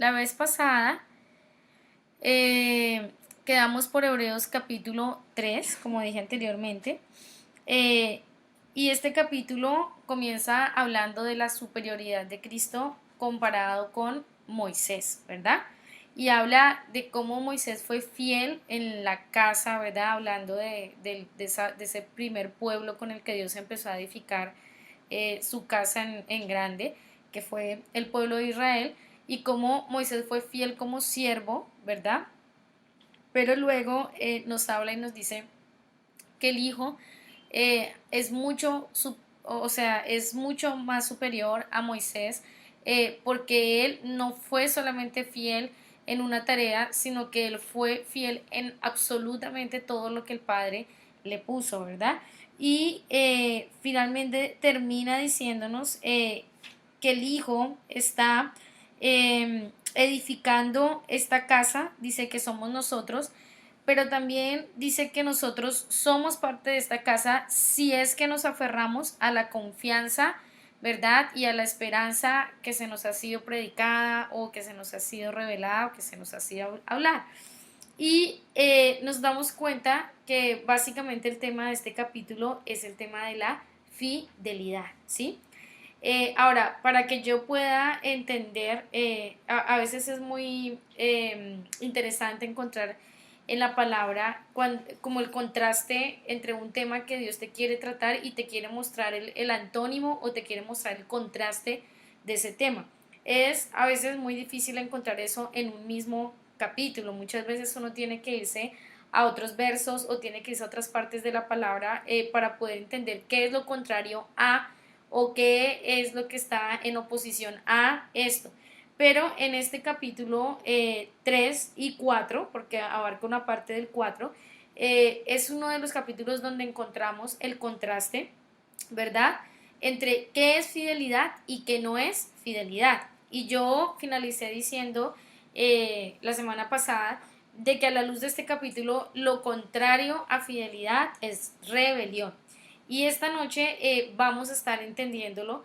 La vez pasada quedamos por Hebreos capítulo 3, como dije anteriormente, eh, y este capítulo comienza hablando de la superioridad de Cristo comparado con Moisés, ¿verdad? Y habla de cómo Moisés fue fiel en la casa, ¿verdad? Hablando de ese primer pueblo con el que Dios empezó a edificar su casa en grande, que fue el pueblo de Israel, y cómo Moisés fue fiel como siervo, ¿verdad? Pero luego nos habla y nos dice que el Hijo es mucho, o sea, es mucho más superior a Moisés, porque él no fue solamente fiel en una tarea, sino que él fue fiel en absolutamente todo lo que el Padre le puso, ¿verdad? Y finalmente termina diciéndonos que el Hijo está edificando esta casa, dice que somos nosotros, pero también dice que nosotros somos parte de esta casa si es que nos aferramos a la confianza, ¿verdad? Y a la esperanza que se nos ha sido predicada o que se nos ha sido revelada o que se nos ha sido hablar. Y nos damos cuenta que básicamente el tema de este capítulo es el tema de la fidelidad, ¿sí? Ahora, para que yo pueda entender, a veces es muy interesante encontrar en la palabra como el contraste entre un tema que Dios te quiere tratar y te quiere mostrar el antónimo o te quiere mostrar el contraste de ese tema. Es a veces muy difícil encontrar eso en un mismo capítulo. Muchas veces uno tiene que irse a otros versos o tiene que irse a otras partes de la palabra para poder entender qué es lo contrario a o qué es lo que está en oposición a esto. Pero en este capítulo 3 y 4, porque abarca una parte del 4, es uno de los capítulos donde encontramos el contraste, ¿verdad? Entre qué es fidelidad y qué no es fidelidad. Y yo finalicé diciendo la semana pasada de que a la luz de este capítulo lo contrario a fidelidad es rebelión. Y esta noche vamos a estar entendiéndolo,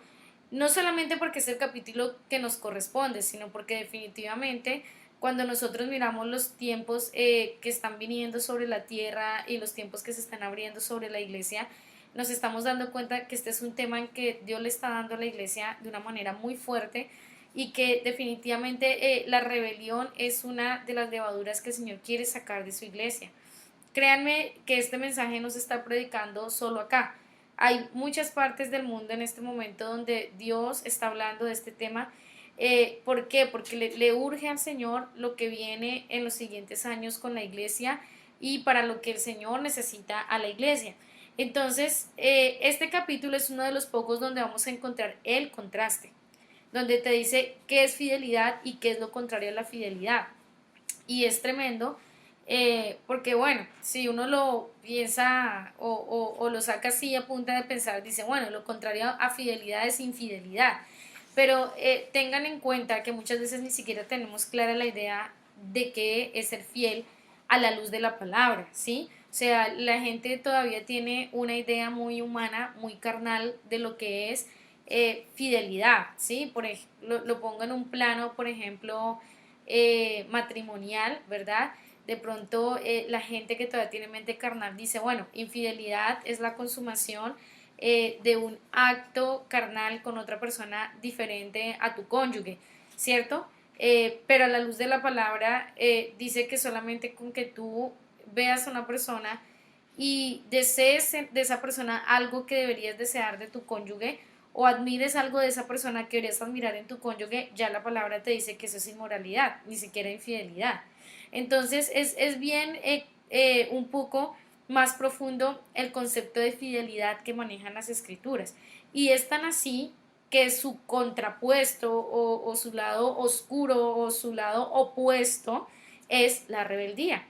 no solamente porque es el capítulo que nos corresponde, sino porque definitivamente cuando nosotros miramos los tiempos que están viniendo sobre la tierra y los tiempos que se están abriendo sobre la iglesia, nos estamos dando cuenta que este es un tema en que Dios le está dando a la iglesia de una manera muy fuerte y que definitivamente la rebelión es una de las levaduras que el Señor quiere sacar de su iglesia. Créanme que este mensaje no se está predicando solo acá. Hay muchas partes del mundo en este momento donde Dios está hablando de este tema. ¿Por qué? Porque le urge al Señor lo que viene en los siguientes años con la iglesia y para lo que el Señor necesita a la iglesia. Entonces, este capítulo es uno de los pocos donde vamos a encontrar el contraste, donde te dice qué es fidelidad y qué es lo contrario a la fidelidad. Y es tremendo porque bueno, si uno lo piensa o lo saca así a punta de pensar, dice, bueno, lo contrario a fidelidad es infidelidad. Pero tengan en cuenta que muchas veces ni siquiera tenemos clara la idea de qué es ser fiel a la luz de la palabra, ¿sí? O sea, la gente todavía tiene una idea muy humana, muy carnal de lo que es fidelidad, ¿sí? Por ejemplo, lo pongo en un plano, por ejemplo, matrimonial, ¿verdad? De pronto la gente que todavía tiene mente carnal dice, bueno, infidelidad es la consumación de un acto carnal con otra persona diferente a tu cónyuge, ¿cierto? Pero a la luz de la palabra dice que solamente con que tú veas a una persona y desees de esa persona algo que deberías desear de tu cónyuge o admires algo de esa persona que deberías admirar en tu cónyuge, ya la palabra te dice que eso es inmoralidad, ni siquiera infidelidad. Entonces es bien un poco más profundo el concepto de fidelidad que manejan las escrituras. Y es tan así que su contrapuesto o su lado oscuro o su lado opuesto es la rebeldía.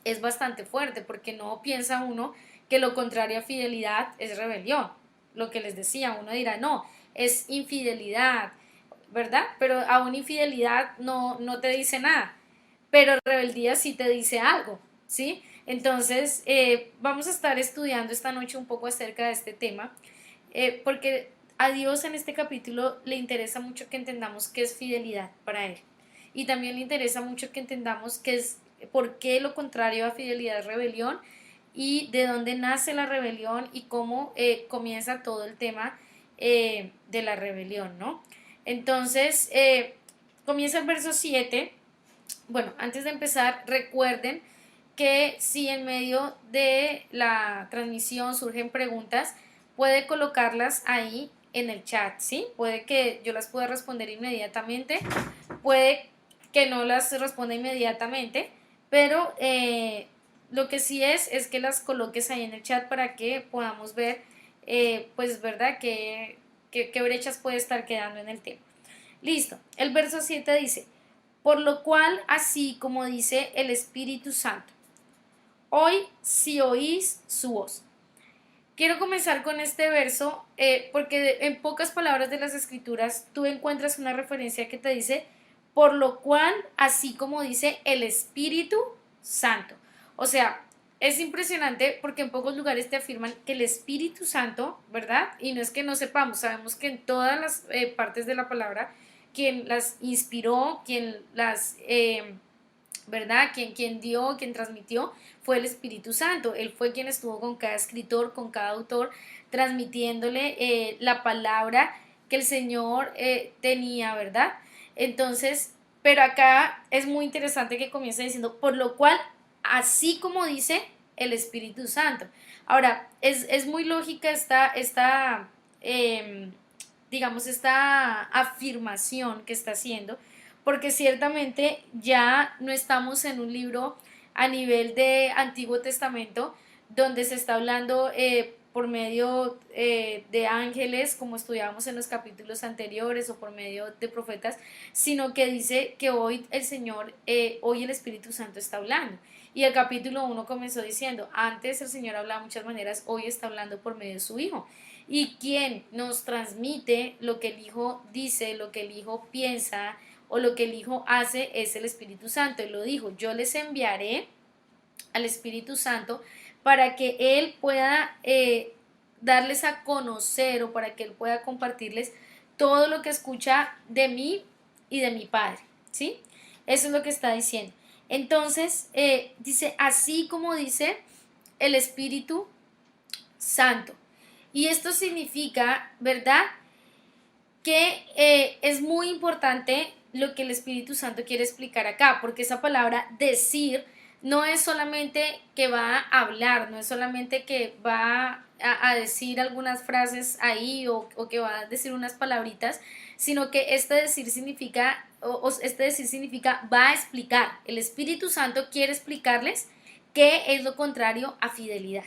Es bastante fuerte porque no piensa uno que lo contrario a fidelidad es rebelión. Lo que les decía, uno dirá, no, es infidelidad, ¿verdad? Pero aún infidelidad no te dice nada, pero rebeldía sí te dice algo, ¿sí? Entonces, vamos a estar estudiando esta noche un poco acerca de este tema, porque a Dios en este capítulo le interesa mucho que entendamos qué es fidelidad para Él. y también le interesa mucho que entendamos qué es, por qué lo contrario a fidelidad es rebelión y de dónde nace la rebelión y cómo comienza todo el tema de la rebelión, ¿no? Entonces, comienza el verso 7. Bueno, antes de empezar, recuerden que si en medio de la transmisión surgen preguntas, puede colocarlas ahí en el chat, ¿sí? Puede que yo las pueda responder inmediatamente, puede que no las responda inmediatamente, pero lo que sí es que las coloques ahí en el chat para que podamos ver, pues, ¿verdad? ¿Qué brechas puede estar quedando en el tema? Listo. El verso 7 dice, por lo cual, así como dice el Espíritu Santo, hoy si oís su voz. Quiero comenzar con este verso porque en pocas palabras de las escrituras tú encuentras una referencia que te dice, por lo cual, así como dice el Espíritu Santo. O sea, es impresionante porque en pocos lugares te afirman que el Espíritu Santo, ¿verdad? Y no es que no sepamos, sabemos que en todas las partes de la palabra, quien las inspiró, quien las ¿verdad? Quien dio, quien transmitió fue el Espíritu Santo. Él fue quien estuvo con cada escritor, con cada autor, transmitiéndole la palabra que el Señor tenía, ¿verdad? Entonces, pero acá es muy interesante que comience diciendo, por lo cual, así como dice el Espíritu Santo. Ahora, es muy lógica digamos, esta afirmación que está haciendo, porque ciertamente ya no estamos en un libro a nivel de Antiguo Testamento donde se está hablando por medio de ángeles, como estudiábamos en los capítulos anteriores, o por medio de profetas, sino que dice que hoy el Señor, hoy el Espíritu Santo está hablando. Y el capítulo 1 comenzó diciendo, antes el Señor hablaba de muchas maneras, hoy está hablando por medio de su Hijo. Y quien nos transmite lo que el Hijo dice, lo que el Hijo piensa, o lo que el Hijo hace es el Espíritu Santo. Él lo dijo, yo les enviaré al Espíritu Santo para que Él pueda darles a conocer o para que Él pueda compartirles todo lo que escucha de mí y de mi Padre, ¿sí? Eso es lo que está diciendo. Entonces, dice, así como dice el Espíritu Santo. Y esto significa, ¿verdad? Que es muy importante lo que el Espíritu Santo quiere explicar acá, porque esa palabra decir no es solamente que va a hablar, no es solamente que va a decir algunas frases ahí o que va a decir unas palabritas, sino que este decir significa, este decir significa va a explicar. El Espíritu Santo quiere explicarles qué es lo contrario a fidelidad.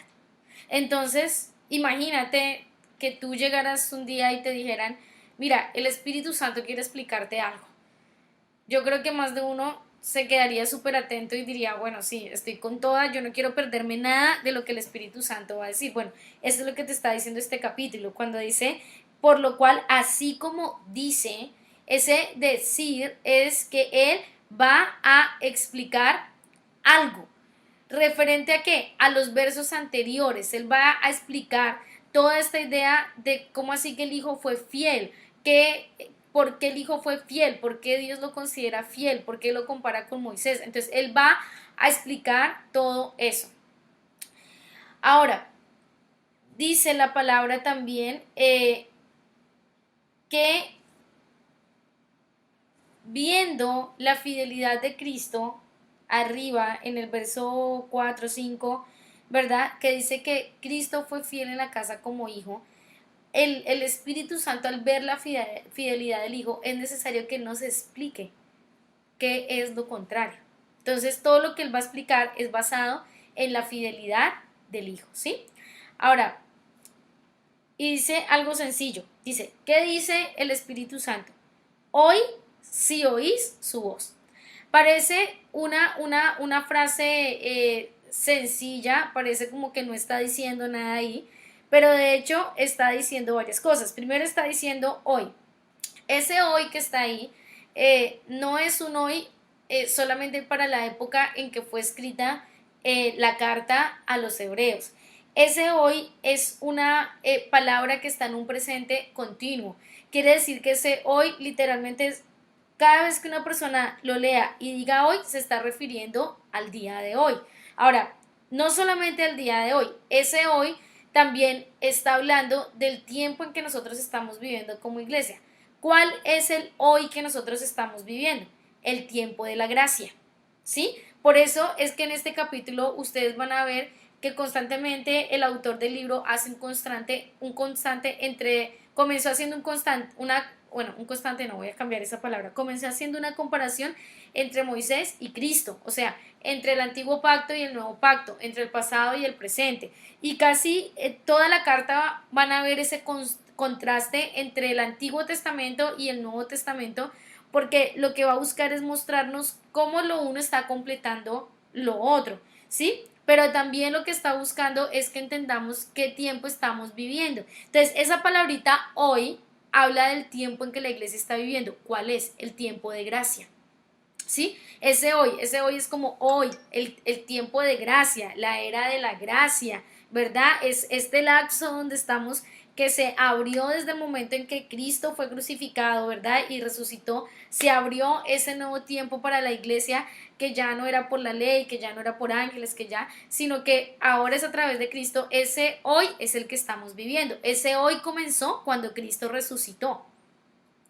Entonces, imagínate que tú llegaras un día y te dijeran, mira, el Espíritu Santo quiere explicarte algo. Yo creo que más de uno se quedaría súper atento y diría, bueno, sí, estoy con toda, yo no quiero perderme nada de lo que el Espíritu Santo va a decir. Bueno, eso es lo que te está diciendo este capítulo, cuando dice, por lo cual, así como dice, ese decir es que Él va a explicar algo. ¿Referente a qué? A los versos anteriores. Él va a explicar toda esta idea de cómo así que el Hijo fue fiel, por qué el Hijo fue fiel, por qué Dios lo considera fiel, por qué lo compara con Moisés. Entonces, Él va a explicar todo eso. Ahora, dice la palabra también que viendo la fidelidad de Cristo, arriba en el verso 4 5, ¿verdad? Que dice que Cristo fue fiel en la casa como hijo. El Espíritu Santo, al ver la fidelidad del Hijo, es necesario que nos explique qué es lo contrario. Entonces, todo lo que Él va a explicar es basado en la fidelidad del Hijo, ¿sí? Ahora, y dice algo sencillo. Dice, ¿qué dice el Espíritu Santo? Hoy si oís su voz. Parece una frase sencilla, parece como que no está diciendo nada ahí, pero de hecho está diciendo varias cosas. Primero está diciendo hoy. Ese hoy que está ahí no es un hoy solamente para la época en que fue escrita la carta a los hebreos. Ese hoy es una palabra que está en un presente continuo. Quiere decir que ese hoy literalmente Cada vez que una persona lo lea y diga hoy, se está refiriendo al día de hoy. Ahora, no solamente al día de hoy, ese hoy también está hablando del tiempo en que nosotros estamos viviendo como iglesia. ¿Cuál es el hoy que nosotros estamos viviendo? El tiempo de la gracia, ¿sí? Por eso es que en este capítulo ustedes van a ver que constantemente el autor del libro hace un constante entre, comenzó haciendo un constante, no voy a cambiar esa palabra, comenzó haciendo una comparación entre Moisés y Cristo, o sea, entre el antiguo pacto y el nuevo pacto, entre el pasado y el presente. Y casi toda la carta van a ver ese contraste entre el Antiguo Testamento y el Nuevo Testamento, porque lo que va a buscar es mostrarnos cómo lo uno está completando lo otro, ¿sí? Pero también lo que está buscando es que entendamos qué tiempo estamos viviendo. Entonces, esa palabrita hoy habla del tiempo en que la iglesia está viviendo. ¿Cuál es? El tiempo de gracia. ¿Sí? Ese hoy es como hoy, el tiempo de gracia, la era de la gracia, ¿verdad? Es este lapso donde estamos que se abrió desde el momento en que Cristo fue crucificado, ¿verdad? Y resucitó, se abrió ese nuevo tiempo para la iglesia que ya no era por la ley, que ya no era por ángeles, que ya, sino que ahora es a través de Cristo. Ese hoy es el que estamos viviendo. Ese hoy comenzó cuando Cristo resucitó.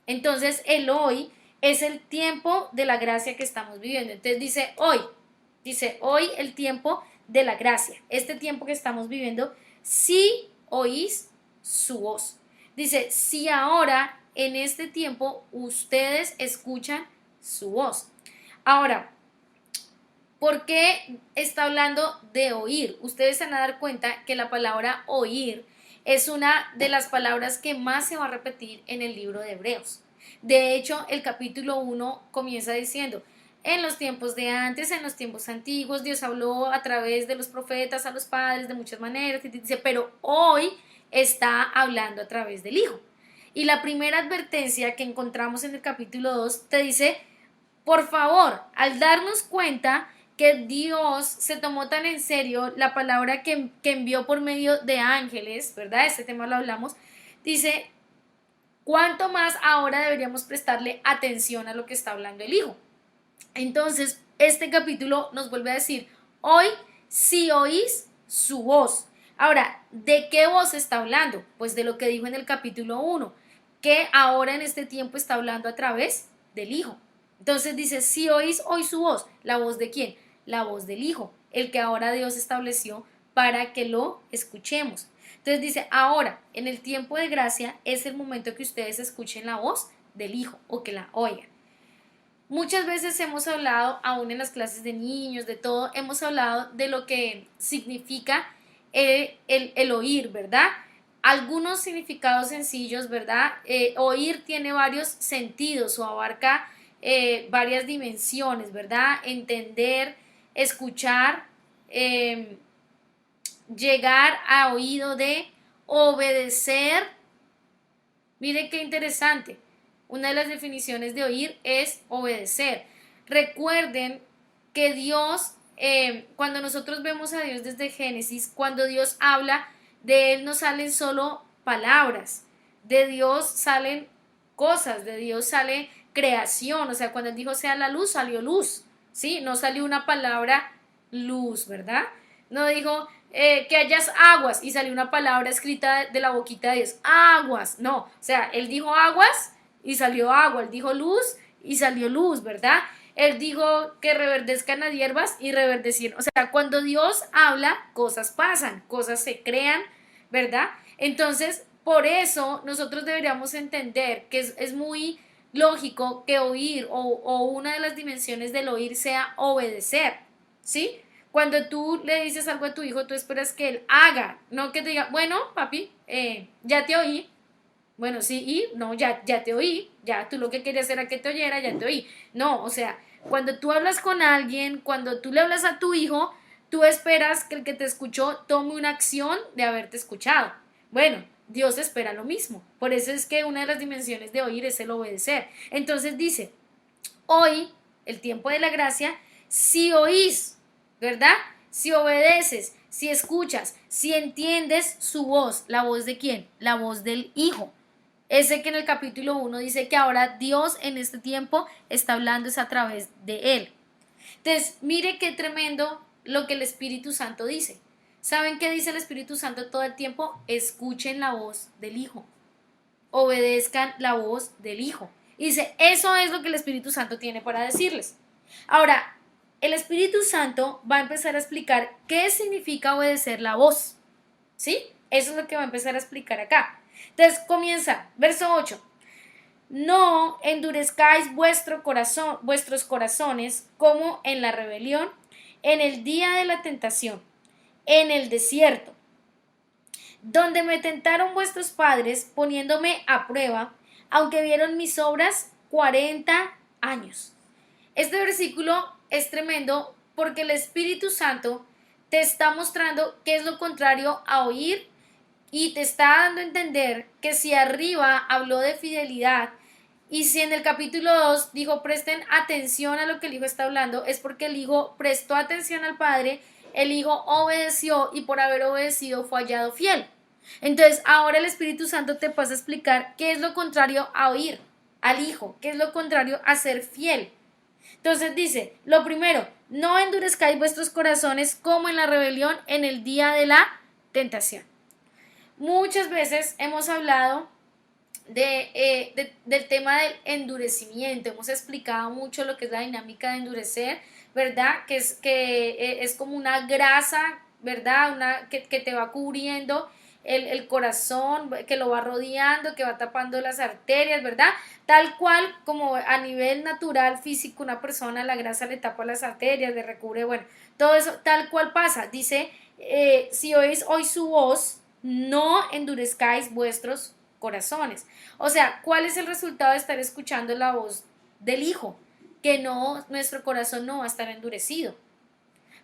Entonces el hoy es el tiempo de la gracia que estamos viviendo. Entonces dice hoy el tiempo de la gracia, este tiempo que estamos viviendo, si oís su voz. Dice, si ahora en este tiempo ustedes escuchan su voz. Ahora, ¿por qué está hablando de oír? Ustedes se van a dar cuenta que la palabra oír es una de las palabras que más se va a repetir en el libro de Hebreos. De hecho, el capítulo 1 comienza diciendo, en los tiempos de antes, en los tiempos antiguos, Dios habló a través de los profetas a los padres de muchas maneras, y dice, pero hoy está hablando a través del Hijo. Y la primera advertencia que encontramos en el capítulo 2 te dice, por favor, al darnos cuenta que Dios se tomó tan en serio la palabra que envió por medio de ángeles, ¿verdad? Este tema lo hablamos. Dice, ¿cuánto más ahora deberíamos prestarle atención a lo que está hablando el Hijo? Entonces, este capítulo nos vuelve a decir, hoy si oís su voz. Ahora, ¿de qué voz está hablando? Pues de lo que dijo en el capítulo 1, que ahora en este tiempo está hablando a través del Hijo. Entonces dice, si oís hoy su voz, ¿la voz de quién? La voz del Hijo, el que ahora Dios estableció para que lo escuchemos. Entonces dice, ahora, en el tiempo de gracia, es el momento que ustedes escuchen la voz del Hijo o que la oigan. Muchas veces hemos hablado, aún en las clases de niños, de todo, hemos hablado de lo que significa el oír, ¿verdad? Algunos significados sencillos, ¿verdad? Oír tiene varios sentidos o abarca varias dimensiones, ¿verdad? Entender, escuchar, eh, llegar a oído de obedecer. Mire qué interesante. Una de las definiciones de oír es obedecer. Recuerden que Dios, cuando nosotros vemos a Dios desde Génesis, cuando Dios habla, de Él no salen solo palabras, de Dios salen cosas, de Dios sale creación. O sea, cuando Él dijo sea la luz, salió luz, ¿sí? No salió una palabra luz, ¿verdad? No dijo que hayas aguas y salió una palabra escrita de la boquita de Dios, aguas, no, o sea, Él dijo aguas y salió agua, Él dijo luz y salió luz, ¿verdad? Él dijo que reverdezcan las hierbas y reverdecieron. O sea, cuando Dios habla, cosas pasan, cosas se crean, ¿verdad? Entonces, por eso nosotros deberíamos entender que es muy lógico que oír o una de las dimensiones del oír sea obedecer, ¿sí? Cuando tú le dices algo a tu hijo, tú esperas que él haga, no que te diga, bueno, papi, ya te oí, bueno, sí, y no, ya te oí, ya tú lo que querías era que te oyera, ya te oí. No, o sea, cuando tú hablas con alguien, cuando tú le hablas a tu hijo, tú esperas que el que te escuchó tome una acción de haberte escuchado. Bueno, Dios espera lo mismo. Por eso es que una de las dimensiones de oír es el obedecer. Entonces dice, hoy, el tiempo de la gracia, si oís, ¿verdad? Si obedeces, si escuchas, si entiendes su voz, ¿la voz de quién? La voz del Hijo. Ese que en el capítulo 1 dice que ahora Dios en este tiempo está hablando es a través de él. Entonces, mire qué tremendo lo que el Espíritu Santo dice. ¿Saben qué dice el Espíritu Santo todo el tiempo? Escuchen la voz del Hijo, obedezcan la voz del Hijo. Y dice, eso es lo que el Espíritu Santo tiene para decirles. Ahora, el Espíritu Santo va a empezar a explicar qué significa obedecer la voz. ¿Sí? Eso es lo que va a empezar a explicar acá. Entonces comienza, verso 8. No endurezcáis vuestros corazones como en la rebelión, en el día de la tentación, en el desierto, donde me tentaron vuestros padres poniéndome a prueba, aunque vieron mis obras 40 años. Este versículo es tremendo porque el Espíritu Santo te está mostrando qué es lo contrario a oír y te está dando a entender que si arriba habló de fidelidad y si en el capítulo 2 dijo presten atención a lo que el hijo está hablando, es porque el hijo prestó atención al padre, el hijo obedeció y por haber obedecido fue hallado fiel. Entonces ahora el Espíritu Santo te pasa a explicar qué es lo contrario a oír al hijo, qué es lo contrario a ser fiel. Entonces dice, lo primero, no endurezcáis vuestros corazones como en la rebelión en el día de la tentación. Muchas veces hemos hablado del tema del endurecimiento, hemos explicado mucho lo que es la dinámica de endurecer, ¿verdad? Que es como una grasa, ¿verdad? Que te va cubriendo el corazón, que lo va rodeando, que va tapando las arterias, ¿verdad? Tal cual como a nivel natural, físico, una persona, la grasa le tapa las arterias, le recubre, bueno, todo eso tal cual pasa. Dice, si oís hoy su voz, no endurezcáis vuestros corazones. O sea, ¿cuál es el resultado de estar escuchando la voz del Hijo? Que no, nuestro corazón no va a estar endurecido.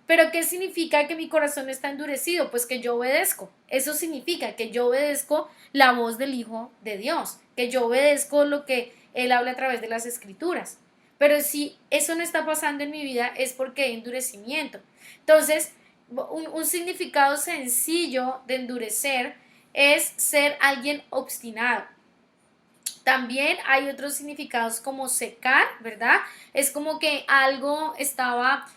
Pero ¿qué significa que mi corazón está endurecido? Pues que yo obedezco. Eso significa que yo obedezco la voz del Hijo de Dios, que yo obedezco lo que Él habla a través de las Escrituras. Pero si eso no está pasando en mi vida es porque hay endurecimiento. Entonces, un significado sencillo de endurecer es ser alguien obstinado. También hay otros significados como secar, ¿verdad? Es como que algo estaba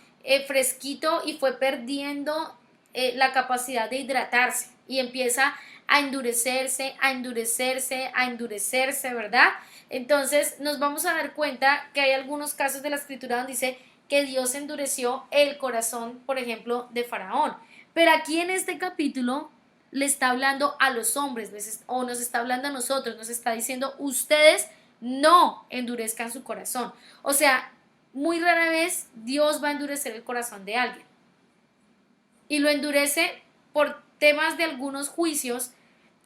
fresquito y fue perdiendo la capacidad de hidratarse y empieza a endurecerse, a endurecerse, a endurecerse, ¿verdad? Entonces nos vamos a dar cuenta que hay algunos casos de la escritura donde dice que Dios endureció el corazón, por ejemplo, de Faraón. Pero aquí en este capítulo le está hablando a los hombres o nos está hablando a nosotros, nos está diciendo ustedes no endurezcan su corazón. O sea, muy rara vez Dios va a endurecer el corazón de alguien y lo endurece por temas de algunos juicios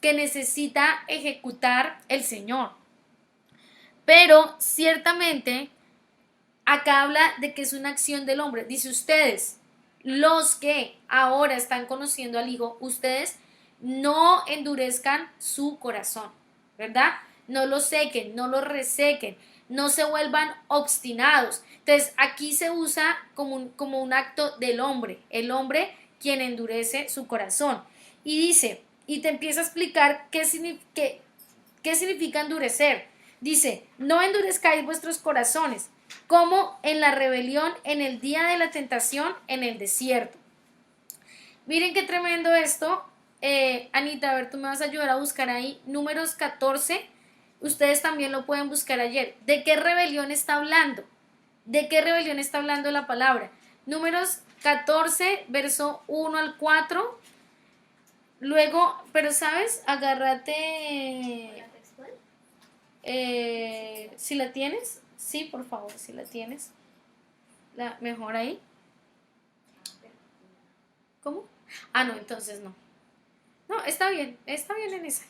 que necesita ejecutar el Señor. Pero ciertamente acá habla de que es una acción del hombre. Dice ustedes, los que ahora están conociendo al Hijo, ustedes no endurezcan su corazón, ¿verdad? No lo sequen, no lo resequen, no se vuelvan obstinados. Entonces aquí se usa como un acto del hombre, el hombre quien endurece su corazón. Y dice, y te empieza a explicar qué significa endurecer. Dice, no endurezcáis vuestros corazones, como en la rebelión en el día de la tentación en el desierto. Miren qué tremendo esto. Anita, a ver, tú me vas a ayudar a buscar ahí Números 14. Ustedes también lo pueden buscar ayer. ¿De qué rebelión está hablando? ¿De qué rebelión está hablando la palabra? Números 14, verso 1 al 4. Luego, pero sabes, agárrate. Si la tienes, sí, por favor, si la tienes. Mejor ahí. ¿Cómo? Ah, no, entonces no. No, está bien en esa.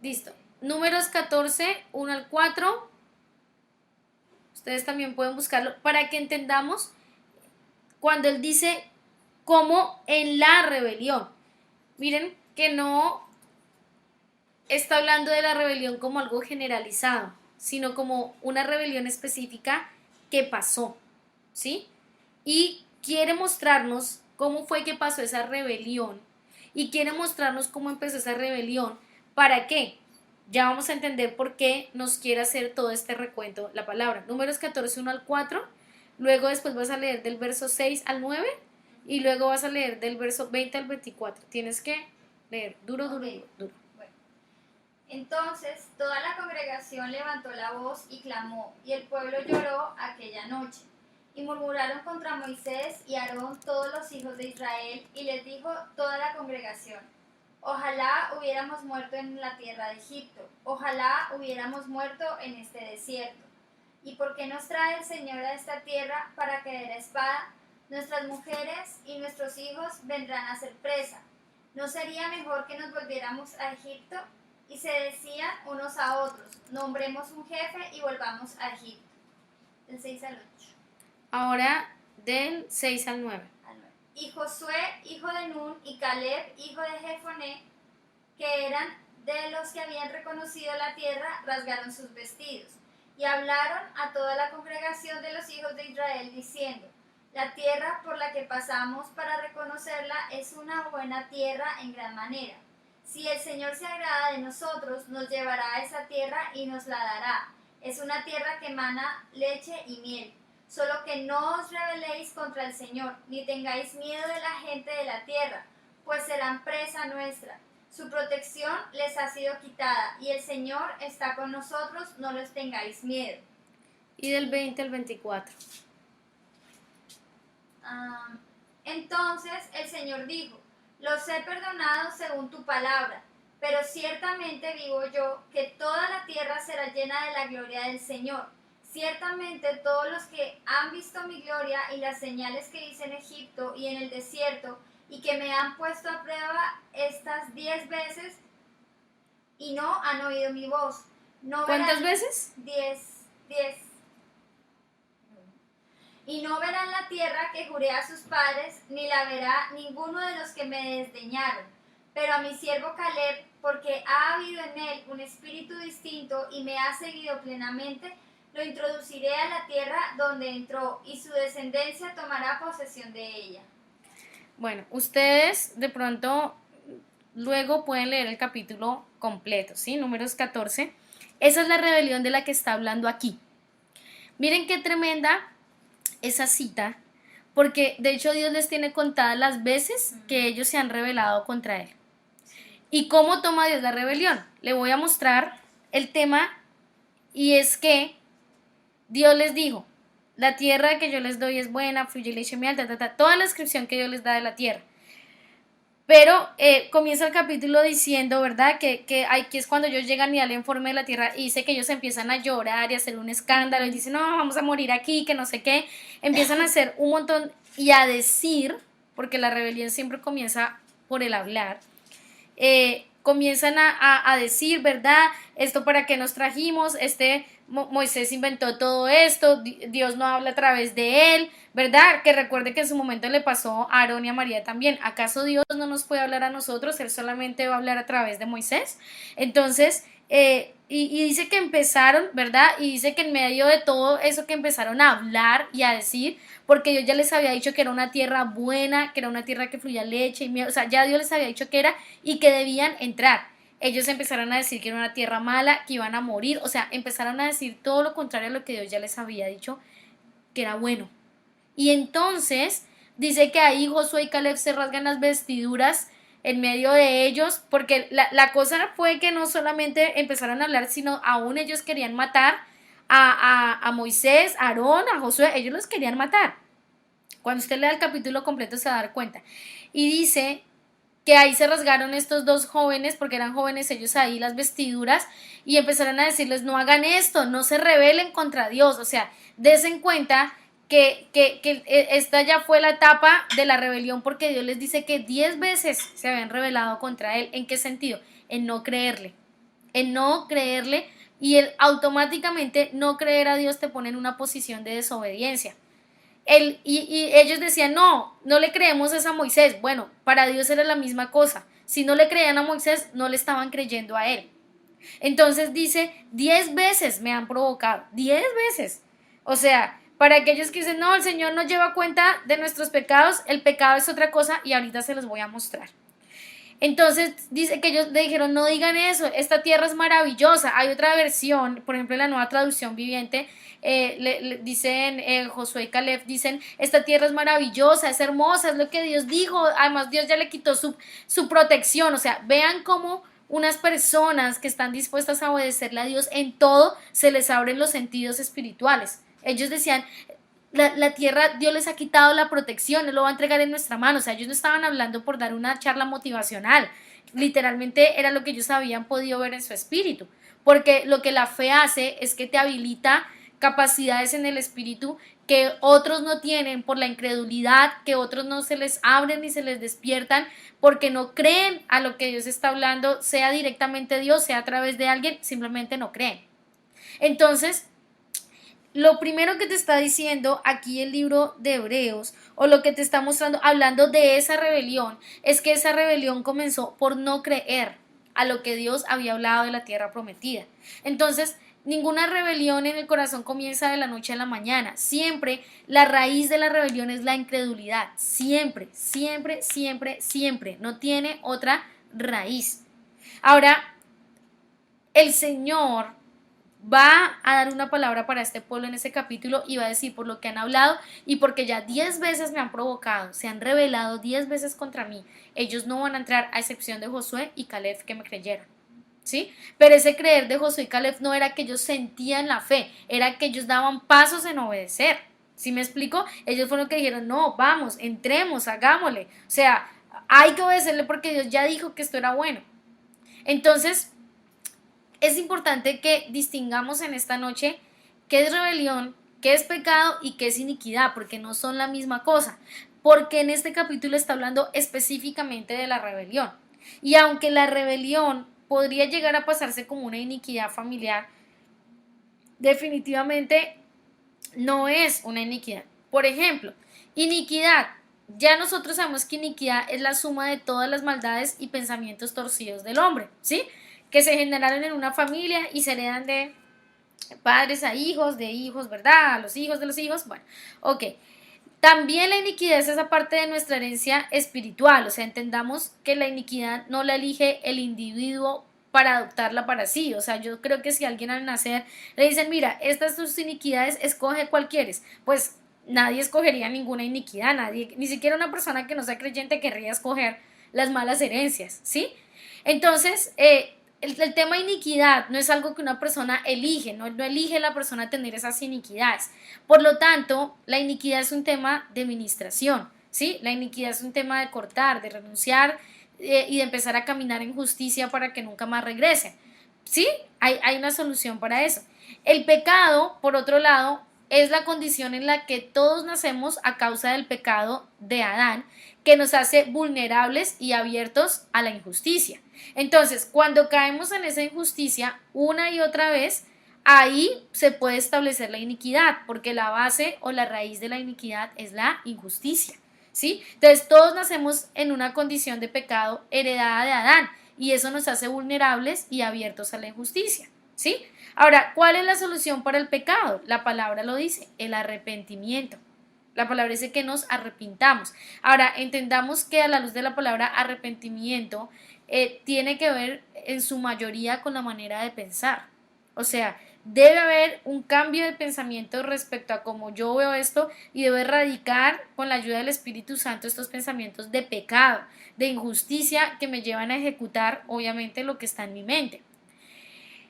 Listo. Números 14, 1 al 4. Ustedes también pueden buscarlo para que entendamos cuando él dice como en la rebelión. Miren que no está hablando de la rebelión como algo generalizado, sino como una rebelión específica que pasó, ¿sí? Y quiere mostrarnos cómo fue que pasó esa rebelión y quiere mostrarnos cómo empezó esa rebelión. ¿Para qué? Ya vamos a entender por qué nos quiere hacer todo este recuento la palabra. Números 14, 1 al 4. Luego después vas a leer del verso 6 al 9. Y luego vas a leer del verso 20 al 24. Tienes que leer duro, duro, Ok. duro. Bueno. Entonces toda la congregación levantó la voz y clamó, y el pueblo lloró aquella noche. Y murmuraron contra Moisés y Aarón todos los hijos de Israel, y les dijo toda la congregación: ojalá hubiéramos muerto en la tierra de Egipto, ojalá hubiéramos muerto en este desierto. ¿Y por qué nos trae el Señor a esta tierra para caer a espada? Nuestras mujeres y nuestros hijos vendrán a ser presa. ¿No sería mejor que nos volviéramos a Egipto? Y se decían unos a otros: nombremos un jefe y volvamos a Egipto. Del 6 al 8. Ahora del 6 al 9. Y Josué, hijo de Nun, y Caleb, hijo de Jefoné, que eran de los que habían reconocido la tierra, rasgaron sus vestidos. Y hablaron a toda la congregación de los hijos de Israel, diciendo: la tierra por la que pasamos para reconocerla es una buena tierra en gran manera. Si el Señor se agrada de nosotros, nos llevará a esa tierra y nos la dará. Es una tierra que emana leche y miel. Solo que no os rebeléis contra el Señor, ni tengáis miedo de la gente de la tierra, pues serán presa nuestra. Su protección les ha sido quitada, y el Señor está con nosotros, no les tengáis miedo. Y del 20 al 24. Entonces el Señor dijo: los he perdonado según tu palabra, pero ciertamente vivo yo, que toda la tierra será llena de la gloria del Señor. Ciertamente todos los que han visto mi gloria y las señales que hice en Egipto y en el desierto, y que me han puesto a prueba estas 10 veces, y no han oído mi voz. No ¿Cuántas verán, veces? 10. Y no verán la tierra que juré a sus padres, ni la verá ninguno de los que me desdeñaron. Pero a mi siervo Caleb, porque ha habido en él un espíritu distinto y me ha seguido plenamente, lo introduciré a la tierra donde entró, y su descendencia tomará posesión de ella. Bueno, ustedes de pronto luego pueden leer el capítulo completo, ¿sí? Números 14. Esa es la rebelión de la que está hablando aquí. Miren qué tremenda esa cita, porque de hecho Dios les tiene contadas las veces que ellos se han rebelado contra Él. ¿Y cómo toma Dios la rebelión? Le voy a mostrar el tema, y es que Dios les dijo: la tierra que yo les doy es buena, fluye leche y miel, toda la descripción que Dios les da de la tierra. Pero comienza el capítulo diciendo, ¿verdad? Que aquí es cuando ellos llegan y al informe de la tierra, y dice que ellos empiezan a llorar y a hacer un escándalo y dicen: no, vamos a morir aquí, que no sé qué. Empiezan a hacer un montón y a decir, porque la rebelión siempre comienza por el hablar. Comienzan a decir, ¿verdad? Esto para qué nos trajimos, Moisés inventó todo esto, Dios no habla a través de él, ¿verdad? Que recuerde que en su momento le pasó a Aarón y a María también. ¿Acaso Dios no nos puede hablar a nosotros? Él solamente va a hablar a través de Moisés. Entonces, y dice que empezaron, ¿verdad? Y dice que en medio de todo eso que empezaron a hablar y a decir, porque Dios ya les había dicho que era una tierra buena, que era una tierra que fluía leche y miel, o sea, ya Dios les había dicho que era y que debían entrar. Ellos empezaron a decir que era una tierra mala, que iban a morir, o sea, empezaron a decir todo lo contrario a lo que Dios ya les había dicho que era bueno. Y entonces dice que ahí Josué y Caleb se rasgan las vestiduras en medio de ellos, porque la cosa fue que no solamente empezaron a hablar, sino aún ellos querían matar a Moisés, a Aarón, a Josué, ellos los querían matar. Cuando usted lea el capítulo completo se va a dar cuenta. Y dice que ahí se rasgaron estos dos jóvenes, porque eran jóvenes ellos ahí, las vestiduras, y empezaron a decirles: no hagan esto, no se rebelen contra Dios, o sea, desen cuenta que esta ya fue la etapa de la rebelión, porque Dios les dice que 10 veces se habían rebelado contra Él. ¿En qué sentido? En no creerle, y él automáticamente no creer a Dios te pone en una posición de desobediencia. Y ellos decían: no, no le creemos a Moisés. Bueno, para Dios era la misma cosa. Si no le creían a Moisés, no le estaban creyendo a él. Entonces dice: 10 veces me han provocado, 10 veces. O sea, para aquellos que dicen: no, el Señor no lleva cuenta de nuestros pecados, el pecado es otra cosa, y ahorita se los voy a mostrar. Entonces dice que ellos le dijeron, no digan eso, esta tierra es maravillosa. Hay otra versión, por ejemplo en la Nueva Traducción Viviente, dicen, Josué y Caleb dicen, esta tierra es maravillosa, es hermosa, es lo que Dios dijo. Además Dios ya le quitó su protección. O sea, vean cómo unas personas que están dispuestas a obedecerle a Dios en todo, se les abren los sentidos espirituales. Ellos decían, la tierra, Dios les ha quitado la protección, Él lo va a entregar en nuestra mano. O sea, ellos no estaban hablando por dar una charla motivacional, literalmente era lo que ellos habían podido ver en su espíritu, porque lo que la fe hace es que te habilita capacidades en el espíritu que otros no tienen por la incredulidad, que otros no se les abren ni se les despiertan porque no creen a lo que Dios está hablando, sea directamente Dios, sea a través de alguien, simplemente no creen. Entonces, lo primero que te está diciendo aquí el libro de Hebreos, o lo que te está mostrando, hablando de esa rebelión, es que esa rebelión comenzó por no creer a lo que Dios había hablado de la tierra prometida. Entonces, ninguna rebelión en el corazón comienza de la noche a la mañana. Siempre la raíz de la rebelión es la incredulidad. Siempre, siempre, siempre, siempre. No tiene otra raíz. Ahora, el Señor va a dar una palabra para este pueblo en ese capítulo y va a decir, por lo que han hablado y porque ya 10 veces me han provocado, se han rebelado 10 veces contra mí, ellos no van a entrar, a excepción de Josué y Caleb, que me creyeron. ¿Sí? Pero ese creer de Josué y Caleb no era que ellos sentían la fe, era que ellos daban pasos en obedecer. ¿Sí me explico? Ellos fueron los que dijeron, no, vamos, entremos, hagámosle. O sea, hay que obedecerle porque Dios ya dijo que esto era bueno. Entonces, es importante que distingamos en esta noche qué es rebelión, qué es pecado y qué es iniquidad, porque no son la misma cosa. Porque en este capítulo está hablando específicamente de la rebelión. Y aunque la rebelión podría llegar a pasarse como una iniquidad familiar, definitivamente no es una iniquidad. Por ejemplo, iniquidad. Ya nosotros sabemos que iniquidad es la suma de todas las maldades y pensamientos torcidos del hombre, ¿sí? Que se generaron en una familia y se heredan de padres a hijos, de hijos, ¿verdad? A los hijos de los hijos. Bueno, ok. También la iniquidad es esa parte de nuestra herencia espiritual, o sea, entendamos que la iniquidad no la elige el individuo para adoptarla para sí. O sea, yo creo que si alguien al nacer le dicen, mira, estas tus iniquidades, escoge cuál quieres, pues nadie escogería ninguna iniquidad, nadie, ni siquiera una persona que no sea creyente querría escoger las malas herencias, ¿sí? Entonces, el tema iniquidad no es algo que una persona elige, no elige la persona tener esas iniquidades. Por lo tanto, la iniquidad es un tema de administración, ¿sí? La iniquidad es un tema de cortar, de renunciar y de empezar a caminar en justicia para que nunca más regresen, ¿sí? Hay una solución para eso. El pecado, por otro lado, es la condición en la que todos nacemos a causa del pecado de Adán, que nos hace vulnerables y abiertos a la injusticia. Entonces, cuando caemos en esa injusticia una y otra vez, ahí se puede establecer la iniquidad, porque la base o la raíz de la iniquidad es la injusticia, ¿sí? Entonces, todos nacemos en una condición de pecado heredada de Adán, y eso nos hace vulnerables y abiertos a la injusticia, ¿sí? Ahora, ¿cuál es la solución para el pecado? La palabra lo dice, el arrepentimiento. La palabra dice que nos arrepintamos. Ahora, entendamos que a la luz de la palabra arrepentimiento tiene que ver en su mayoría con la manera de pensar. O sea, debe haber un cambio de pensamiento respecto a cómo yo veo esto y debo erradicar con la ayuda del Espíritu Santo estos pensamientos de pecado, de injusticia que me llevan a ejecutar obviamente lo que está en mi mente.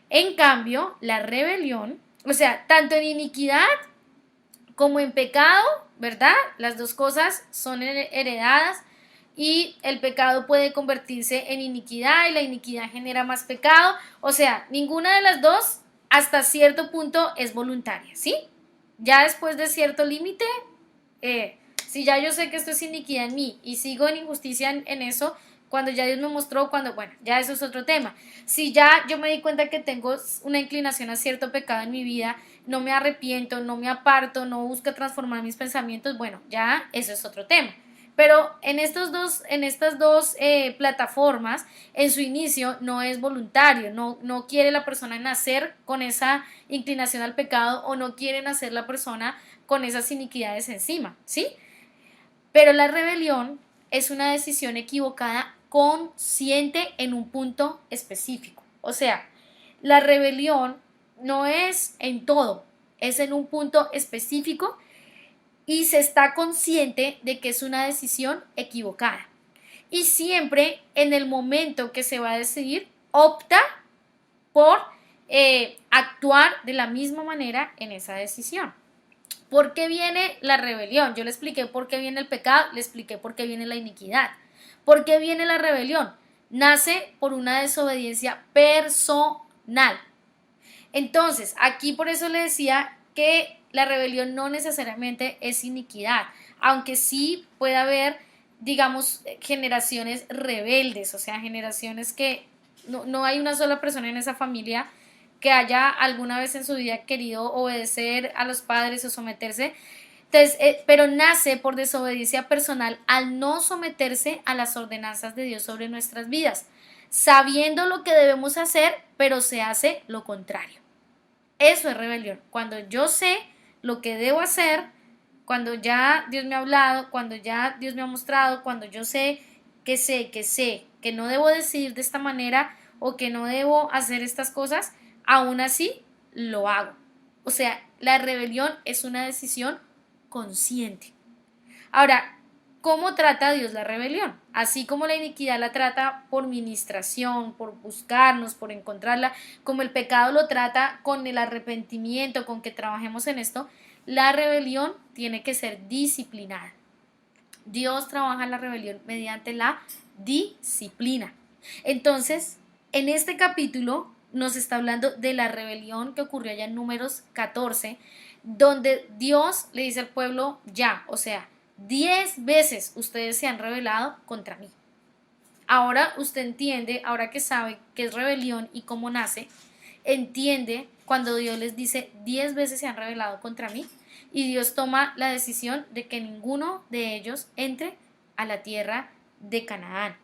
En cambio, la rebelión, o sea, tanto en iniquidad como en pecado, ¿verdad? Las dos cosas son heredadas y el pecado puede convertirse en iniquidad y la iniquidad genera más pecado. O sea, ninguna de las dos hasta cierto punto es voluntaria, ¿sí? Ya después de cierto límite, si ya yo sé que esto es iniquidad en mí y sigo en injusticia en eso, cuando ya Dios me mostró, bueno, ya eso es otro tema. Si ya yo me di cuenta que tengo una inclinación a cierto pecado en mi vida, no me arrepiento, no me aparto, no busco transformar mis pensamientos, bueno, ya eso es otro tema. Pero en estas dos plataformas, en su inicio no es voluntario, no quiere la persona nacer con esa inclinación al pecado o no quiere nacer la persona con esas iniquidades encima, ¿sí? Pero la rebelión es una decisión equivocada consciente en un punto específico. O sea, la rebelión no es en todo, es en un punto específico y se está consciente de que es una decisión equivocada. Y siempre en el momento que se va a decidir, opta por actuar de la misma manera en esa decisión. ¿Por qué viene la rebelión? Yo le expliqué por qué viene el pecado, le expliqué por qué viene la iniquidad. ¿Por qué viene la rebelión? Nace por una desobediencia personal. Entonces, aquí por eso le decía que la rebelión no necesariamente es iniquidad, aunque sí puede haber, digamos, generaciones rebeldes, o sea, generaciones que no hay una sola persona en esa familia que haya alguna vez en su vida querido obedecer a los padres o someterse. Entonces, pero nace por desobediencia personal al no someterse a las ordenanzas de Dios sobre nuestras vidas, sabiendo lo que debemos hacer, pero se hace lo contrario. Eso es rebelión. Cuando yo sé lo que debo hacer, cuando ya Dios me ha hablado, cuando ya Dios me ha mostrado, cuando yo que no debo decidir de esta manera o que no debo hacer estas cosas, aún así lo hago. O sea, la rebelión es una decisión consciente. Ahora, ¿cómo trata Dios la rebelión? Así como la iniquidad la trata por ministración, por buscarnos, por encontrarla, como el pecado lo trata con el arrepentimiento, con que trabajemos en esto, la rebelión tiene que ser disciplinada. Dios trabaja la rebelión mediante la disciplina. Entonces, en este capítulo nos está hablando de la rebelión que ocurrió allá en Números 14, donde Dios le dice al pueblo ya, o sea, 10 veces ustedes se han rebelado contra mí. Ahora usted entiende, ahora que sabe qué es rebelión y cómo nace, entiende cuando Dios les dice 10 veces se han rebelado contra mí y Dios toma la decisión de que ninguno de ellos entre a la tierra de Canaán.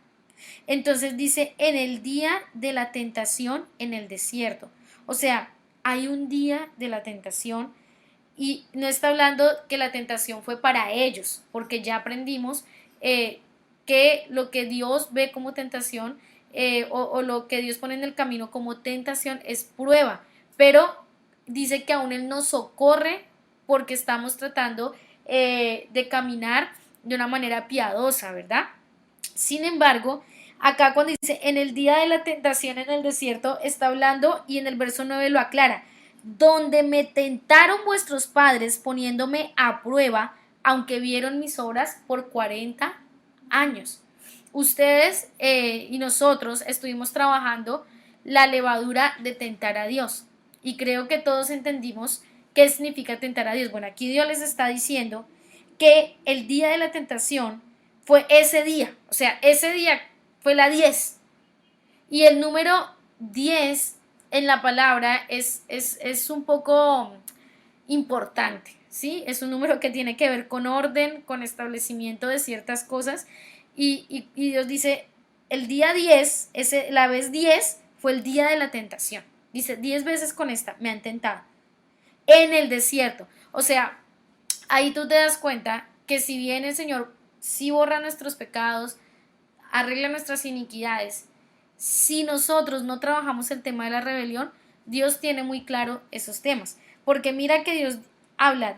Entonces dice, en el día de la tentación en el desierto. O sea, hay un día de la tentación y no está hablando que la tentación fue para ellos, porque ya aprendimos que lo que Dios ve como tentación o lo que Dios pone en el camino como tentación es prueba, pero dice que aún Él nos socorre porque estamos tratando de caminar de una manera piadosa, ¿verdad? Sin embargo, acá cuando dice en el día de la tentación en el desierto, está hablando y en el verso 9 lo aclara, donde me tentaron vuestros padres poniéndome a prueba, aunque vieron mis obras por 40 años. Ustedes y nosotros estuvimos trabajando la levadura de tentar a Dios y creo que todos entendimos qué significa tentar a Dios. Bueno, aquí Dios les está diciendo que el día de la tentación fue ese día, o sea, ese día fue la 10 y el número 10 en la palabra es un poco importante, ¿sí? Es un número que tiene que ver con orden, con establecimiento de ciertas cosas y Dios dice, el día 10 la vez 10 fue el día de la tentación. Dice, 10 veces con esta me han tentado en el desierto. O sea, ahí tú te das cuenta que si bien el Señor sí borra nuestros pecados, arregla nuestras iniquidades, si nosotros no trabajamos el tema de la rebelión, Dios tiene muy claro esos temas. Porque mira que Dios habla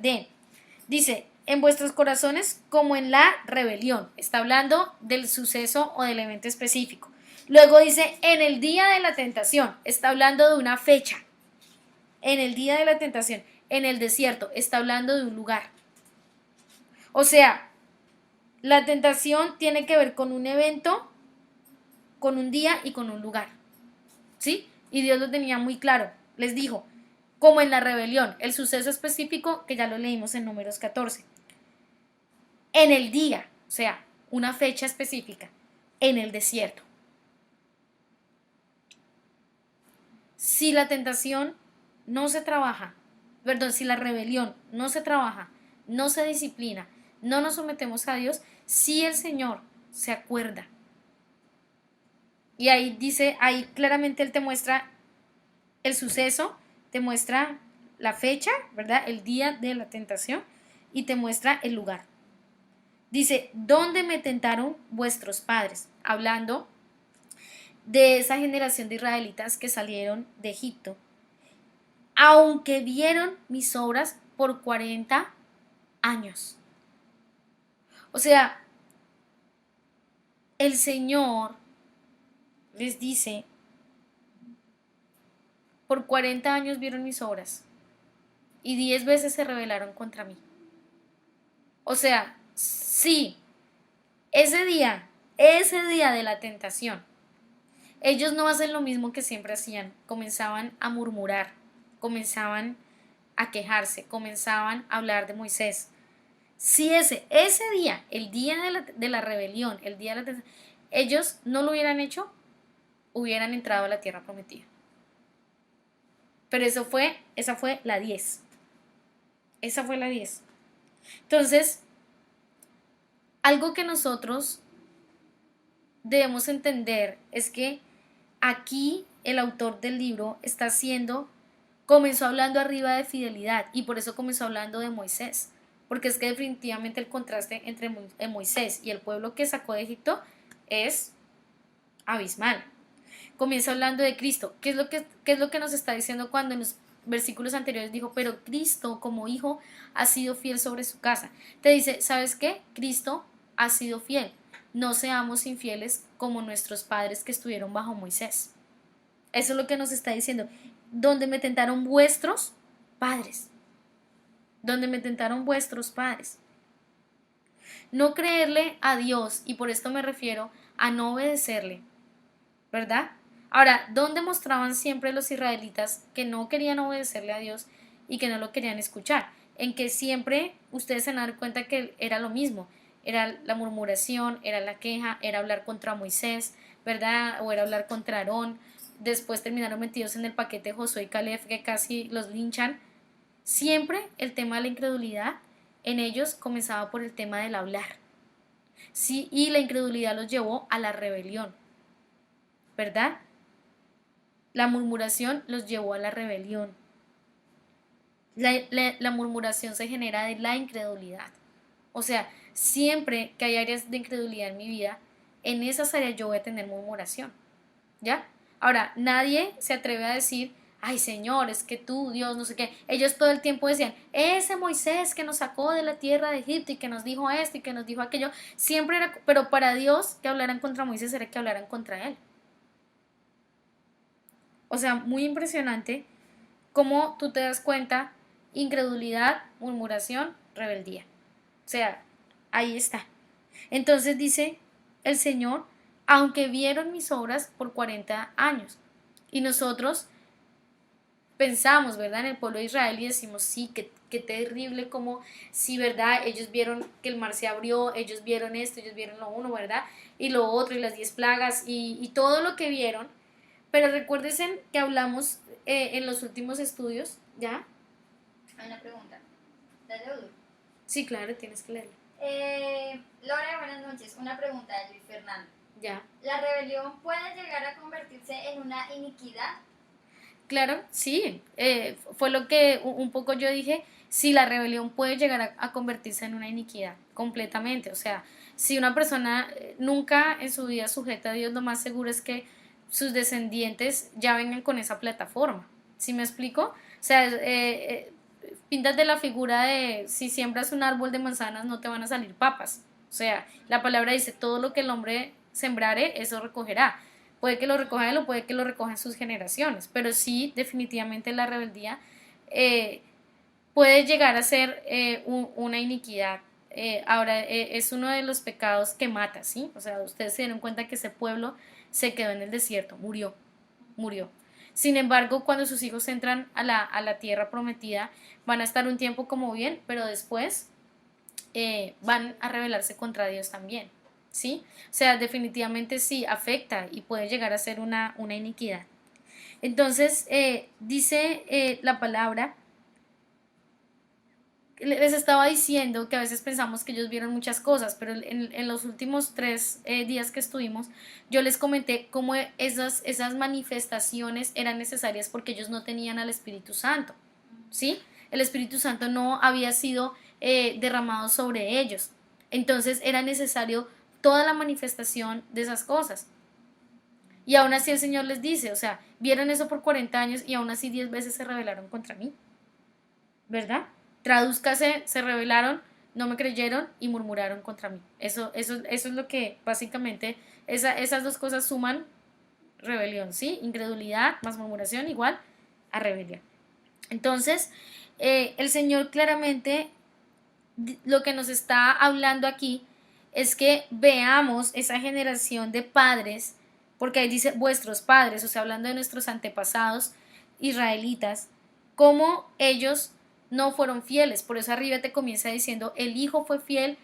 dice, en vuestros corazones como en la rebelión. Está hablando del suceso o del evento específico. Luego dice, en el día de la tentación. Está hablando de una fecha. En el día de la tentación. En el desierto. Está hablando de un lugar. O sea, la tentación tiene que ver con un evento, con un día y con un lugar. ¿Sí? Y Dios lo tenía muy claro. Les dijo, como en la rebelión, el suceso específico que ya lo leímos en Números 14. En el día, o sea, una fecha específica, en el desierto. Si la tentación no se trabaja, perdón, si la rebelión no se trabaja, no se disciplina, no nos sometemos a Dios, si el Señor se acuerda. Y ahí dice, ahí claramente Él te muestra el suceso, te muestra la fecha, ¿verdad? El día de la tentación y te muestra el lugar. Dice, ¿dónde me tentaron vuestros padres? Hablando de esa generación de israelitas que salieron de Egipto, aunque vieron mis obras por 40 años. O sea, el Señor les dice, por 40 años vieron mis obras y 10 veces se rebelaron contra mí. O sea, sí, ese día de la tentación, ellos no hacen lo mismo que siempre hacían, comenzaban a murmurar, comenzaban a quejarse, comenzaban a hablar de Moisés. Si ese día, el día de la rebelión, el día de la tentación, ellos no lo hubieran hecho, hubieran entrado a la tierra prometida. Pero esa fue la 10. Esa fue la 10. Entonces, algo que nosotros debemos entender es que aquí el autor del libro comenzó hablando arriba de fidelidad y por eso comenzó hablando de Moisés, porque es que definitivamente el contraste entre Moisés y el pueblo que sacó de Egipto es abismal. Comienza hablando de Cristo. ¿Qué es lo que nos está diciendo cuando en los versículos anteriores dijo, pero Cristo como hijo ha sido fiel sobre su casa? Te dice, ¿sabes qué? Cristo ha sido fiel. No seamos infieles como nuestros padres que estuvieron bajo Moisés. Eso es lo que nos está diciendo. Donde me tentaron vuestros padres. Donde me tentaron vuestros padres. No creerle a Dios, y por esto me refiero a no obedecerle, ¿verdad? Ahora, ¿dónde mostraban siempre los israelitas que no querían obedecerle a Dios y que no lo querían escuchar? En que siempre ustedes se dan cuenta que era lo mismo, era la murmuración, era la queja, era hablar contra Moisés, ¿verdad? O era hablar contra Aarón. Después terminaron metidos en el paquete Josué y Caleb, que casi los linchan. Siempre el tema de la incredulidad en ellos comenzaba por el tema del hablar. Sí, y la incredulidad los llevó a la rebelión, ¿verdad? La murmuración los llevó a la rebelión. La murmuración se genera de la incredulidad. O sea, siempre que hay áreas de incredulidad en mi vida, en esas áreas yo voy a tener murmuración. ¿Ya? Ahora, nadie se atreve a decir, ay Señor, es que tú, Dios, no sé qué. Ellos todo el tiempo decían, ese Moisés que nos sacó de la tierra de Egipto y que nos dijo esto y que nos dijo aquello, siempre era, pero para Dios que hablaran contra Moisés era que hablaran contra él. O sea, muy impresionante cómo tú te das cuenta, incredulidad, murmuración, rebeldía. O sea, ahí está. Entonces dice el Señor, aunque vieron mis obras por 40 años. Y nosotros pensamos, ¿verdad? En el pueblo de Israel y decimos, sí, qué terrible, como sí, ¿verdad? Ellos vieron que el mar se abrió, ellos vieron esto, ellos vieron lo uno, ¿verdad? Y lo otro, y las 10 plagas, y todo lo que vieron. Pero recuérdense que hablamos en los últimos estudios, ¿ya? Hay una pregunta. ¿La leo? Sí, claro, tienes que leerlo. Lore, buenas noches. Una pregunta de Luis Fernando. Ya. ¿La rebelión puede llegar a convertirse en una iniquidad? Claro, sí. Fue lo que un poco yo dije, si la rebelión puede llegar a convertirse en una iniquidad, completamente. O sea, si una persona nunca en su vida sujeta a Dios, lo más seguro es que sus descendientes ya vengan con esa plataforma. ¿Sí me explico? O sea, píntate la figura de si siembras un árbol de manzanas no te van a salir papas. O sea, la palabra dice, todo lo que el hombre sembrare, eso recogerá. Puede que lo recoja él o puede que lo recojan sus generaciones, pero sí, definitivamente la rebeldía eh, puede llegar a ser una iniquidad. Ahora, es uno de los pecados que mata, ¿sí? O sea, ustedes se dieron cuenta que ese pueblo se quedó en el desierto, murió. Sin embargo, cuando sus hijos entran a la tierra prometida, van a estar un tiempo como bien, pero después van a rebelarse contra Dios también, ¿sí? O sea, definitivamente sí afecta y puede llegar a ser una iniquidad. Entonces, dice la palabra, les estaba diciendo que a veces pensamos que ellos vieron muchas cosas, pero en los últimos 3 días que estuvimos, yo les comenté cómo esas manifestaciones eran necesarias porque ellos no tenían al Espíritu Santo, ¿sí? El Espíritu Santo no había sido derramado sobre ellos. Entonces era necesario toda la manifestación de esas cosas. Y aún así el Señor les dice, o sea, vieron eso por 40 años y aún así 10 veces se rebelaron contra mí, ¿verdad? Tradúzcase, se rebelaron, no me creyeron y murmuraron contra mí. Eso es lo que básicamente, esas dos cosas suman rebelión, ¿sí? Incredulidad más murmuración igual a rebelión. Entonces, el Señor claramente lo que nos está hablando aquí es que veamos esa generación de padres, porque ahí dice vuestros padres, o sea, hablando de nuestros antepasados israelitas, cómo ellos no fueron fieles. Por eso arriba te comienza diciendo, el hijo fue fiel,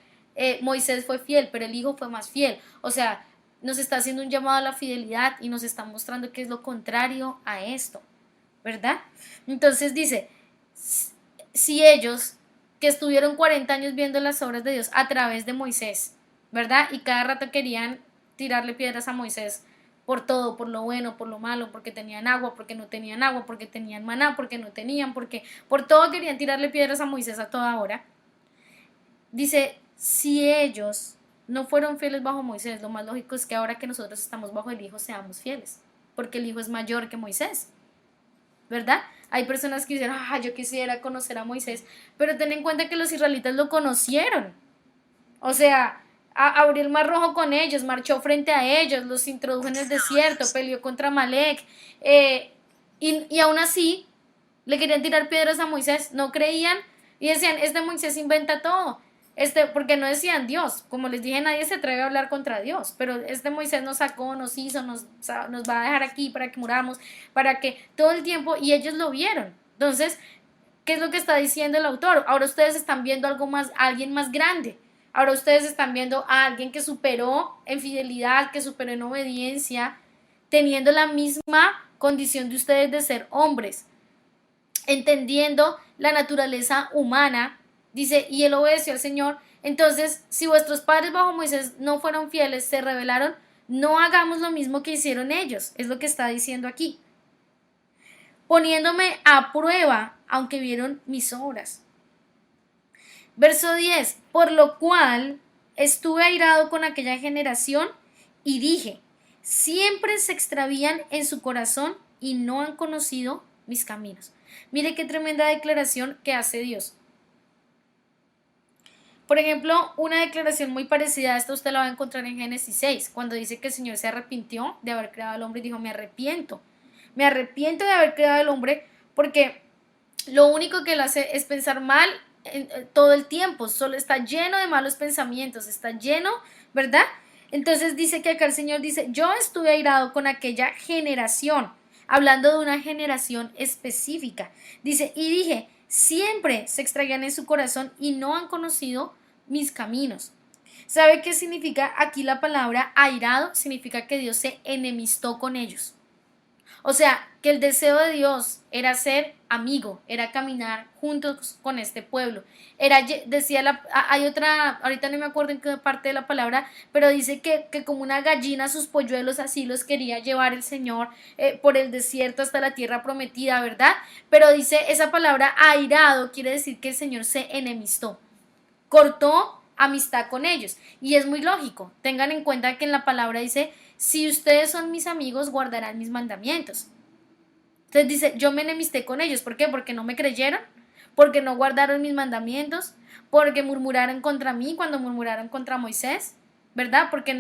Moisés fue fiel, pero el hijo fue más fiel. O sea, nos está haciendo un llamado a la fidelidad y nos está mostrando que es lo contrario a esto, ¿verdad? Entonces dice, si ellos que estuvieron 40 años viendo las obras de Dios a través de Moisés, ¿verdad? Y cada rato querían tirarle piedras a Moisés por todo, por lo bueno, por lo malo, porque tenían agua, porque no tenían agua, porque tenían maná, porque no tenían, porque por todo querían tirarle piedras a Moisés a toda hora. Dice, si ellos no fueron fieles bajo Moisés, lo más lógico es que ahora que nosotros estamos bajo el Hijo seamos fieles, porque el Hijo es mayor que Moisés, ¿verdad? Hay personas que dicen, yo quisiera conocer a Moisés, pero ten en cuenta que los israelitas lo conocieron. O sea, abrió el mar rojo con ellos, marchó frente a ellos, los introdujo en el desierto, peleó contra Malek, y aún así le querían tirar piedras a Moisés, no creían y decían, este Moisés inventa todo. Porque no decían Dios, como les dije, nadie se atreve a hablar contra Dios, pero este Moisés nos sacó, nos hizo, nos va a dejar aquí para que muramos, para que todo el tiempo, y ellos lo vieron. Entonces, ¿qué es lo que está diciendo el autor? Ahora ustedes están viendo algo más, a alguien más grande. Ahora ustedes están viendo a alguien que superó en fidelidad, que superó en obediencia, teniendo la misma condición de ustedes de ser hombres, entendiendo la naturaleza humana. Dice, y él obedeció al Señor. Entonces, si vuestros padres bajo Moisés no fueron fieles, se rebelaron, no hagamos lo mismo que hicieron ellos. Es lo que está diciendo aquí. Poniéndome a prueba, aunque vieron mis obras. Verso 10. Por lo cual estuve airado con aquella generación y dije, siempre se extravían en su corazón y no han conocido mis caminos. Mire qué tremenda declaración que hace Dios. Por ejemplo, una declaración muy parecida a esta usted la va a encontrar en Génesis 6, cuando dice que el Señor se arrepintió de haber creado al hombre y dijo, me arrepiento de haber creado al hombre porque lo único que él hace es pensar mal todo el tiempo, solo está lleno de malos pensamientos, está lleno, ¿verdad? Entonces dice que acá el Señor dice, yo estuve airado con aquella generación, hablando de una generación específica. Dice, y dije, siempre se extraían en su corazón y no han conocido mis caminos. ¿Sabe qué significa aquí la palabra airado? Significa que Dios se enemistó con ellos. O sea, que el deseo de Dios era ser amigo, era caminar juntos con este pueblo. Hay otra, ahorita no me acuerdo en qué parte de la palabra, pero dice que como una gallina sus polluelos así los quería llevar el Señor por el desierto hasta la tierra prometida, ¿verdad? Pero dice esa palabra airado, quiere decir que el Señor se enemistó, cortó amistad con ellos. Y es muy lógico, tengan en cuenta que en la palabra dice, si ustedes son mis amigos, guardarán mis mandamientos. Entonces dice, yo me enemisté con ellos. ¿Por qué? Porque no me creyeron, porque no guardaron mis mandamientos, porque murmuraron contra mí cuando murmuraron contra Moisés, ¿verdad? Porque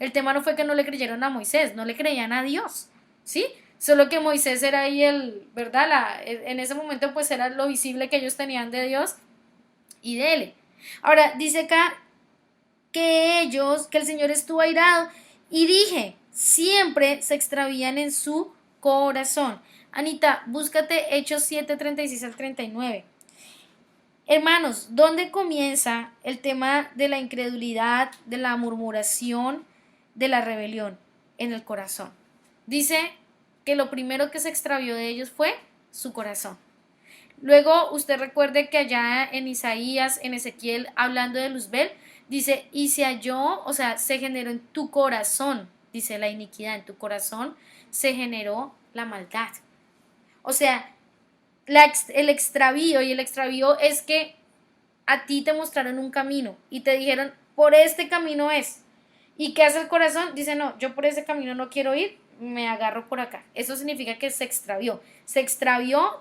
el tema no fue que no le creyeron a Moisés, no le creían a Dios, ¿sí? Solo que Moisés era ahí ¿verdad? En ese momento pues era lo visible que ellos tenían de Dios y de él. Ahora, dice acá que el Señor estuvo airado y dije, siempre se extravían en su corazón. Anita, búscate Hechos 7, 36 al 39. Hermanos, ¿dónde comienza el tema de la incredulidad, de la murmuración, de la rebelión? En el corazón. Dice que lo primero que se extravió de ellos fue su corazón. Luego usted recuerde que allá en Isaías, en Ezequiel, hablando de Luzbel, dice, y se halló, o sea, se generó en tu corazón, dice la iniquidad, en tu corazón se generó la maldad. O sea, el extravío, y el extravío es que a ti te mostraron un camino y te dijeron, por este camino es. ¿Y qué hace el corazón? Dice, no, yo por ese camino no quiero ir, me agarro por acá. Eso significa que se extravió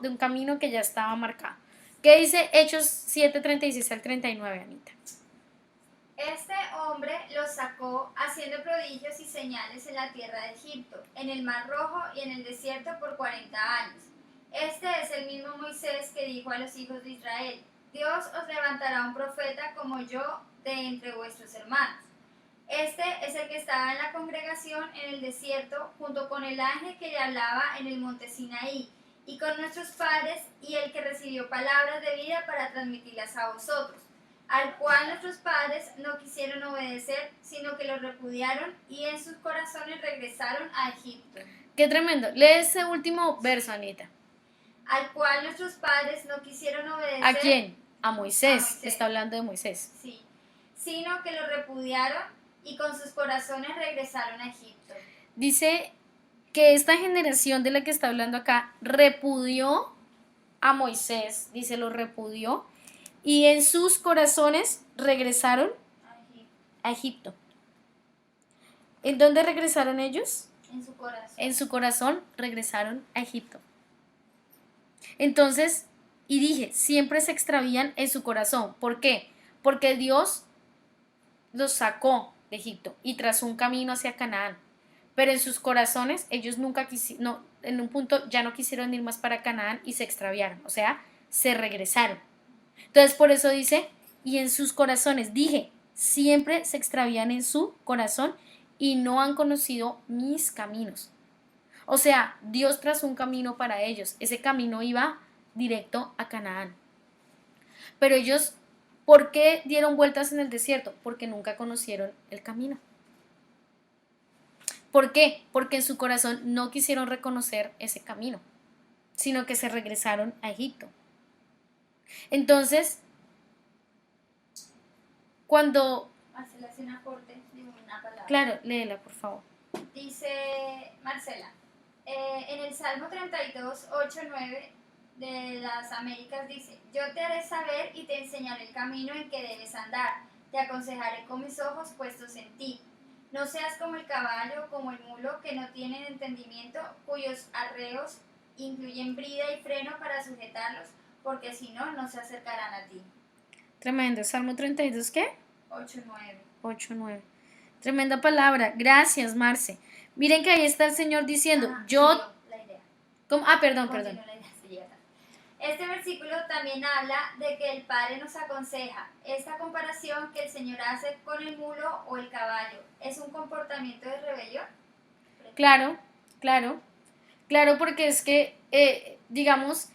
de un camino que ya estaba marcado. ¿Qué dice Hechos 7:36 al 39, Anita? Este hombre los sacó haciendo prodigios y señales en la tierra de Egipto, en el Mar Rojo y en el desierto por 40 años. Este es el mismo Moisés que dijo a los hijos de Israel, Dios os levantará un profeta como yo de entre vuestros hermanos. Este es el que estaba en la congregación en el desierto junto con el ángel que le hablaba en el monte Sinaí y con nuestros padres y el que recibió palabras de vida para transmitirlas a vosotros, al cual nuestros padres no quisieron obedecer, sino que lo repudiaron y en sus corazones regresaron a Egipto. Qué tremendo. Lee ese último verso, Anita. Al cual nuestros padres no quisieron obedecer. ¿A quién? A Moisés. A Moisés. Está hablando de Moisés. Sí, sino que lo repudiaron y con sus corazones regresaron a Egipto. Dice que esta generación de la que está hablando acá repudió a Moisés, dice, lo repudió, y en sus corazones regresaron a Egipto. ¿En dónde regresaron ellos? En su corazón. En su corazón regresaron a Egipto. Entonces, y dije, siempre se extravían en su corazón. ¿Por qué? Porque Dios los sacó de Egipto y trazó un camino hacia Canaán. Pero en sus corazones ellos nunca quisieron, en un punto ya no quisieron ir más para Canaán y se extraviaron, o sea, se regresaron. Entonces por eso dice, y en sus corazones, dije, siempre se extravían en su corazón y no han conocido mis caminos. O sea, Dios trazó un camino para ellos, ese camino iba directo a Canaán. Pero ellos, ¿por qué dieron vueltas en el desierto? Porque nunca conocieron el camino. ¿Por qué? Porque en su corazón no quisieron reconocer ese camino, sino que se regresaron a Egipto. Entonces, cuando... Marcela, hace un aporte de una palabra. Claro, léela, por favor. Dice Marcela, en el Salmo 32, 8, 9 de las Américas dice, yo te haré saber y te enseñaré el camino en que debes andar, te aconsejaré con mis ojos puestos en ti. No seas como el caballo o como el mulo que no tienen entendimiento, cuyos arreos incluyen brida y freno para sujetarlos, porque si no, no se acercarán a ti. Tremendo. Salmo 32, ¿qué? 8:9. 8:9. Tremenda palabra. Gracias, Marce. Miren que ahí está el Señor diciendo, La idea. ¿Cómo? Perdón. La idea, sí, ya está. Este versículo también habla de que el Padre nos aconseja. Esta comparación que el Señor hace con el mulo o el caballo, ¿es un comportamiento de rebelión? Claro, porque es que, digamos,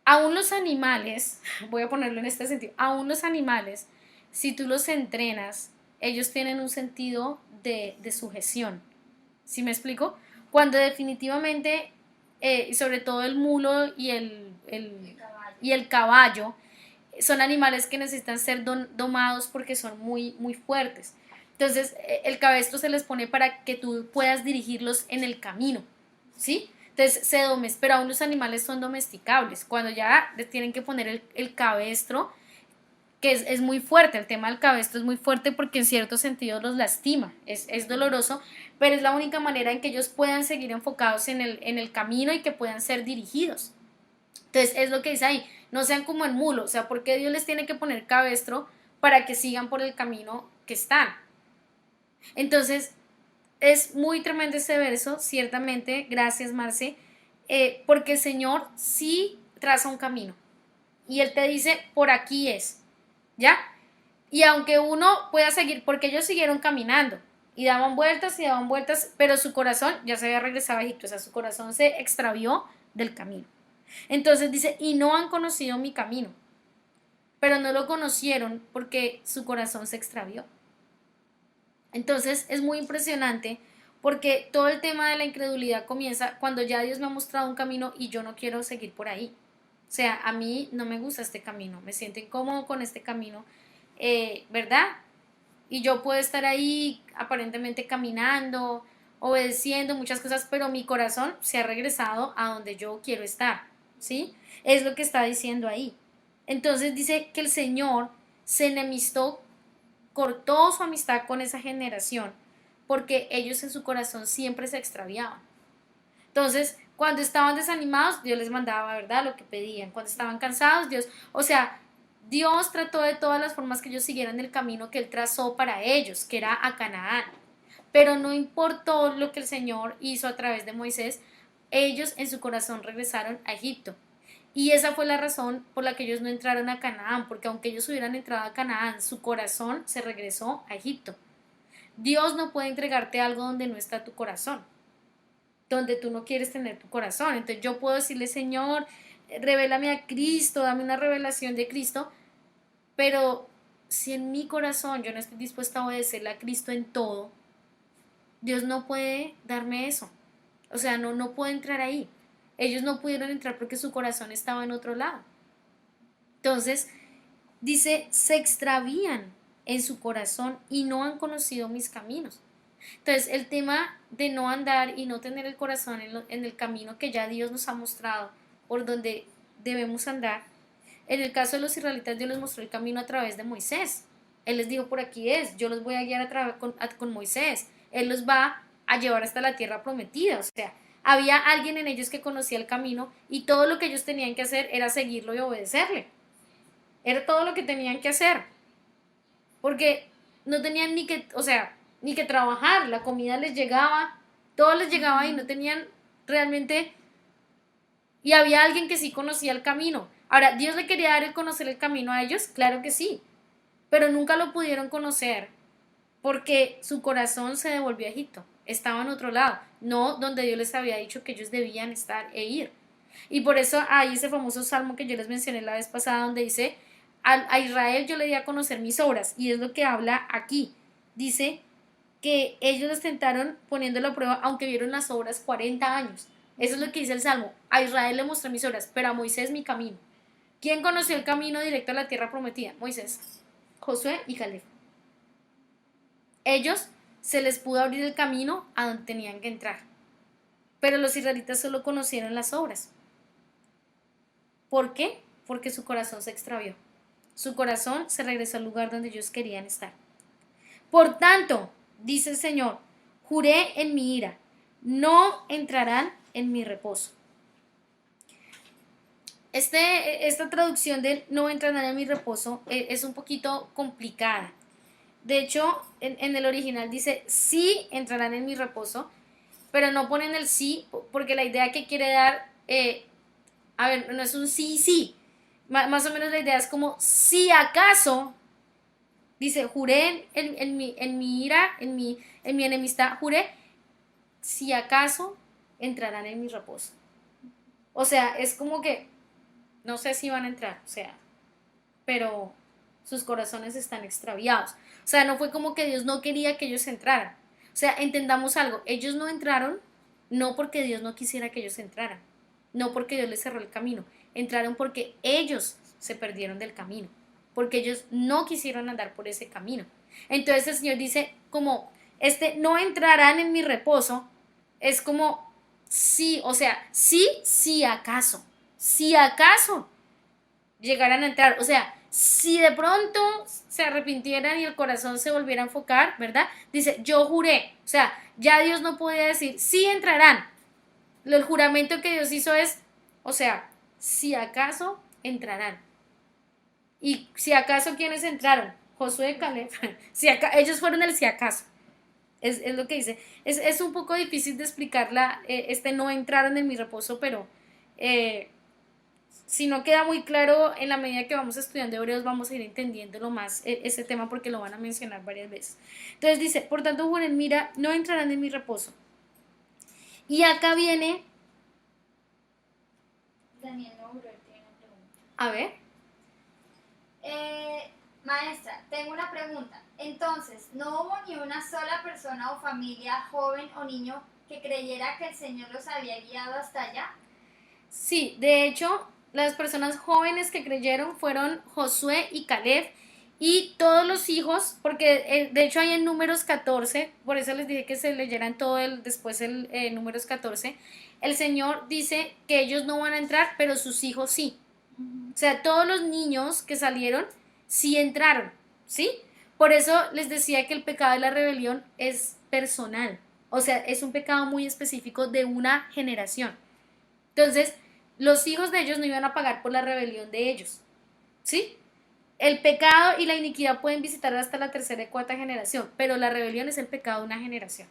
aún los animales, voy a ponerlo en este sentido, aún los animales, si tú los entrenas, ellos tienen un sentido de sujeción. ¿Sí me explico? Cuando definitivamente, sobre todo el mulo y el caballo, son animales que necesitan ser domados porque son muy, muy fuertes. Entonces, el cabestro se les pone para que tú puedas dirigirlos en el camino, ¿sí? Entonces, pero aún los animales son domesticables. Cuando ya les tienen que poner el cabestro, que es muy fuerte, el tema del cabestro es muy fuerte porque en cierto sentido los lastima, es doloroso, pero es la única manera en que ellos puedan seguir enfocados en el camino y que puedan ser dirigidos. Entonces, es lo que dice ahí, no sean como el mulo, o sea, ¿por qué Dios les tiene que poner cabestro para que sigan por el camino que están? Entonces, es muy tremendo ese verso, ciertamente, gracias Marce, porque el Señor sí traza un camino y Él te dice, por aquí es, ¿ya? Y aunque uno pueda seguir, porque ellos siguieron caminando y daban vueltas, pero su corazón ya se había regresado a Egipto, o sea, su corazón se extravió del camino. Entonces dice, y no han conocido mi camino, pero no lo conocieron porque su corazón se extravió. Entonces es muy impresionante porque todo el tema de la incredulidad comienza cuando ya Dios me ha mostrado un camino y yo no quiero seguir por ahí. O sea, a mí no me gusta este camino, me siento incómodo con este camino, ¿verdad? Y yo puedo estar ahí aparentemente caminando, obedeciendo muchas cosas, pero mi corazón se ha regresado a donde yo quiero estar. ¿sí? Es lo que está diciendo ahí. Entonces dice que el Señor se enemistó, cortó su amistad con esa generación, porque ellos en su corazón siempre se extraviaban. Entonces, cuando estaban desanimados, Dios les mandaba, ¿verdad?, lo que pedían. Cuando estaban cansados, Dios, o sea, Dios trató de todas las formas que ellos siguieran el camino que Él trazó para ellos, que era a Canaán. Pero no importó lo que el Señor hizo a través de Moisés, ellos en su corazón regresaron a Egipto. Y esa fue la razón por la que ellos no entraron a Canaán, porque aunque ellos hubieran entrado a Canaán, su corazón se regresó a Egipto. Dios no puede entregarte algo donde no está tu corazón, donde tú no quieres tener tu corazón. Entonces yo puedo decirle, Señor, revélame a Cristo, dame una revelación de Cristo, pero si en mi corazón yo no estoy dispuesta a obedecerle a Cristo en todo, Dios no puede darme eso. O sea, no puede entrar ahí. Ellos no pudieron entrar porque su corazón estaba en otro lado. Entonces, dice, se extravían en su corazón y no han conocido mis caminos. Entonces, el tema de no andar y no tener el corazón en el camino que ya Dios nos ha mostrado, por donde debemos andar, en el caso de los israelitas, Dios les mostró el camino a través de Moisés. Él les dijo, por aquí es, yo los voy a guiar con Moisés. Él los va a llevar hasta la tierra prometida. O sea, había alguien en ellos que conocía el camino y todo lo que ellos tenían que hacer era seguirlo y obedecerle. Era todo lo que tenían que hacer. Porque no tenían ni que, o sea, ni que trabajar. La comida les llegaba, todo les llegaba y no tenían realmente. Y había alguien que sí conocía el camino. Ahora, ¿Dios le quería dar el conocer el camino a ellos? Claro que sí, pero nunca lo pudieron conocer porque su corazón se devolvió a Egipto, estaba en otro lado, no donde Dios les había dicho que ellos debían estar e ir. Y por eso hay ese famoso salmo que yo les mencioné la vez pasada donde dice, a Israel yo le di a conocer mis obras, y es lo que habla aquí. Dice que ellos los tentaron poniéndolo a prueba, aunque vieron las obras 40 años. Eso es lo que dice el Salmo. A Israel le mostré mis obras, pero a Moisés mi camino. ¿Quién conoció el camino directo a la tierra prometida? Moisés, Josué y Caleb. Ellos se les pudo abrir el camino a donde tenían que entrar, pero los israelitas solo conocieron las obras. ¿Por qué? Porque su corazón se extravió. Su corazón se regresó al lugar donde ellos querían estar. Por tanto, dice el Señor, juré en mi ira, no entrarán en mi reposo. Esta traducción de no entrarán en mi reposo es un poquito complicada. De hecho, en el original dice sí entrarán en mi reposo, pero no ponen el sí porque la idea que quiere dar, a ver, no es un sí, sí. Más o menos la idea es como si acaso, dice, juré en mi ira, en mi enemistad, juré, si acaso entrarán en mi reposo. O sea, es como que no sé si van a entrar, o sea, pero sus corazones están extraviados. O sea, no fue como que Dios no quería que ellos entraran. O sea, entendamos algo, ellos no entraron no porque Dios no quisiera que ellos entraran, no porque Dios les cerró el camino, entraron porque ellos se perdieron del camino, porque ellos no quisieron andar por ese camino. Entonces el Señor dice como, no entrarán en mi reposo, es como, sí, o sea, sí, si acaso llegaran a entrar, o sea, si de pronto se arrepintieran y el corazón se volviera a enfocar, ¿verdad? Dice, yo juré, o sea, ya Dios no podía decir, sí entrarán. El juramento que Dios hizo es, o sea, si acaso entrarán. Y si acaso, ¿quiénes entraron? Josué y Caleb. Si ellos fueron el si acaso. Es lo que dice. Es un poco difícil de explicarla, no entraron en mi reposo, pero si no queda muy claro, en la medida que vamos estudiando Hebreos vamos a ir entendiéndolo más ese tema porque lo van a mencionar varias veces. Entonces dice, por tanto, juren, mira, no entrarán en mi reposo. Y acá viene... Daniel Nouro tiene una pregunta. A ver. Maestra, tengo una pregunta. Entonces, ¿no hubo ni una sola persona o familia, joven o niño, que creyera que el Señor los había guiado hasta allá? Sí, de hecho, las personas jóvenes que creyeron fueron Josué y Caleb, Y todos los hijos, porque de hecho hay en Números 14, por eso les dije que se leyeran todo después el Números 14, el Señor dice que ellos no van a entrar, pero sus hijos sí. O sea, todos los niños que salieron sí entraron, ¿sí? Por eso les decía que el pecado de la rebelión es personal, o sea, es un pecado muy específico de una generación. Entonces, los hijos de ellos no iban a pagar por la rebelión de ellos, ¿sí? El pecado y la iniquidad pueden visitar hasta la tercera y cuarta generación, pero la rebelión es el pecado de una generación,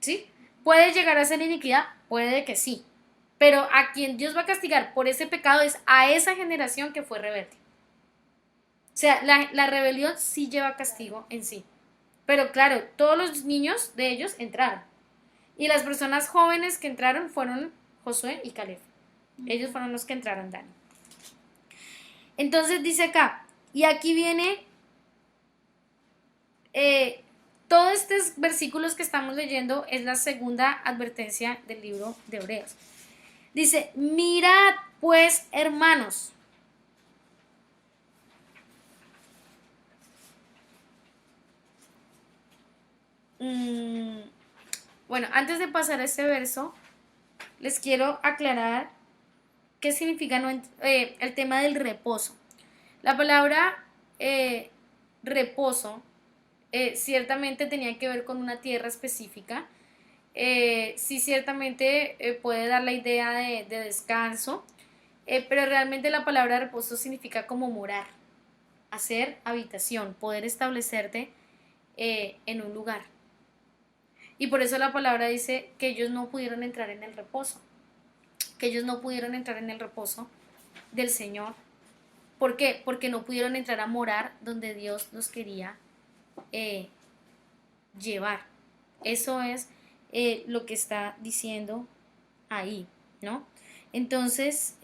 ¿sí? ¿Puede llegar a ser iniquidad? Puede que sí, pero a quien Dios va a castigar por ese pecado es a esa generación que fue rebelde. O sea, la rebelión sí lleva castigo en sí, pero claro, todos los niños de ellos entraron, y las personas jóvenes que entraron fueron Josué y Caleb. Ellos fueron los que entraron, Dani. Entonces dice acá, y aquí viene todos estos versículos que estamos leyendo es la segunda advertencia del libro de Hebreos. Dice, mirad pues, hermanos. Bueno, antes de pasar a este verso, les quiero aclarar qué significa el tema del reposo. La palabra reposo ciertamente tenía que ver con una tierra específica. Sí, ciertamente puede dar la idea de descanso, pero realmente la palabra reposo significa como morar, hacer habitación, poder establecerte en un lugar. Y por eso la palabra dice que ellos no pudieron entrar en el reposo, que ellos no pudieron entrar en el reposo del Señor. ¿Por qué? Porque no pudieron entrar a morar donde Dios los quería llevar. Eso es lo que está diciendo ahí, ¿no? Entonces,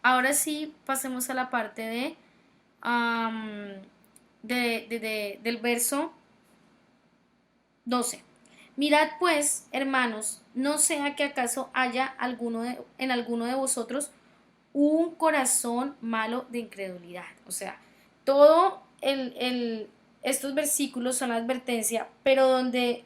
ahora sí pasemos a la parte del verso 12. Mirad pues, hermanos, no sea que acaso haya en alguno de vosotros un corazón malo de incredulidad. O sea, todo estos versículos son advertencia, pero donde,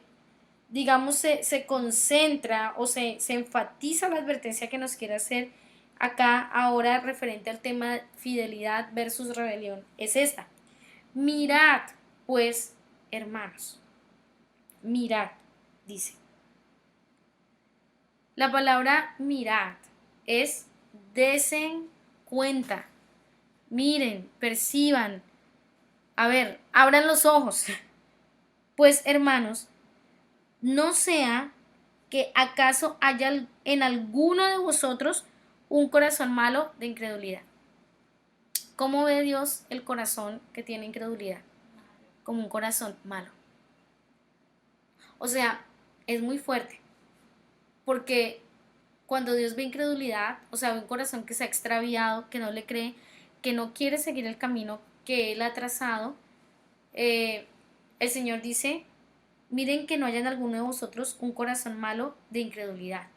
digamos, se concentra o se enfatiza la advertencia que nos quiere hacer acá ahora referente al tema fidelidad versus rebelión, es esta. Mirad, pues, hermanos, mirad, dice. La palabra mirad es desen cuenta, miren, perciban, a ver, abran los ojos. Pues hermanos, no sea que acaso haya en alguno de vosotros un corazón malo de incredulidad. ¿Cómo ve Dios el corazón que tiene incredulidad? Como un corazón malo. O sea, es muy fuerte, porque cuando Dios ve incredulidad, o sea, ve un corazón que se ha extraviado, que no le cree, que no quiere seguir el camino que Él ha trazado, el Señor dice, miren que no haya en alguno de vosotros un corazón malo de incredulidad.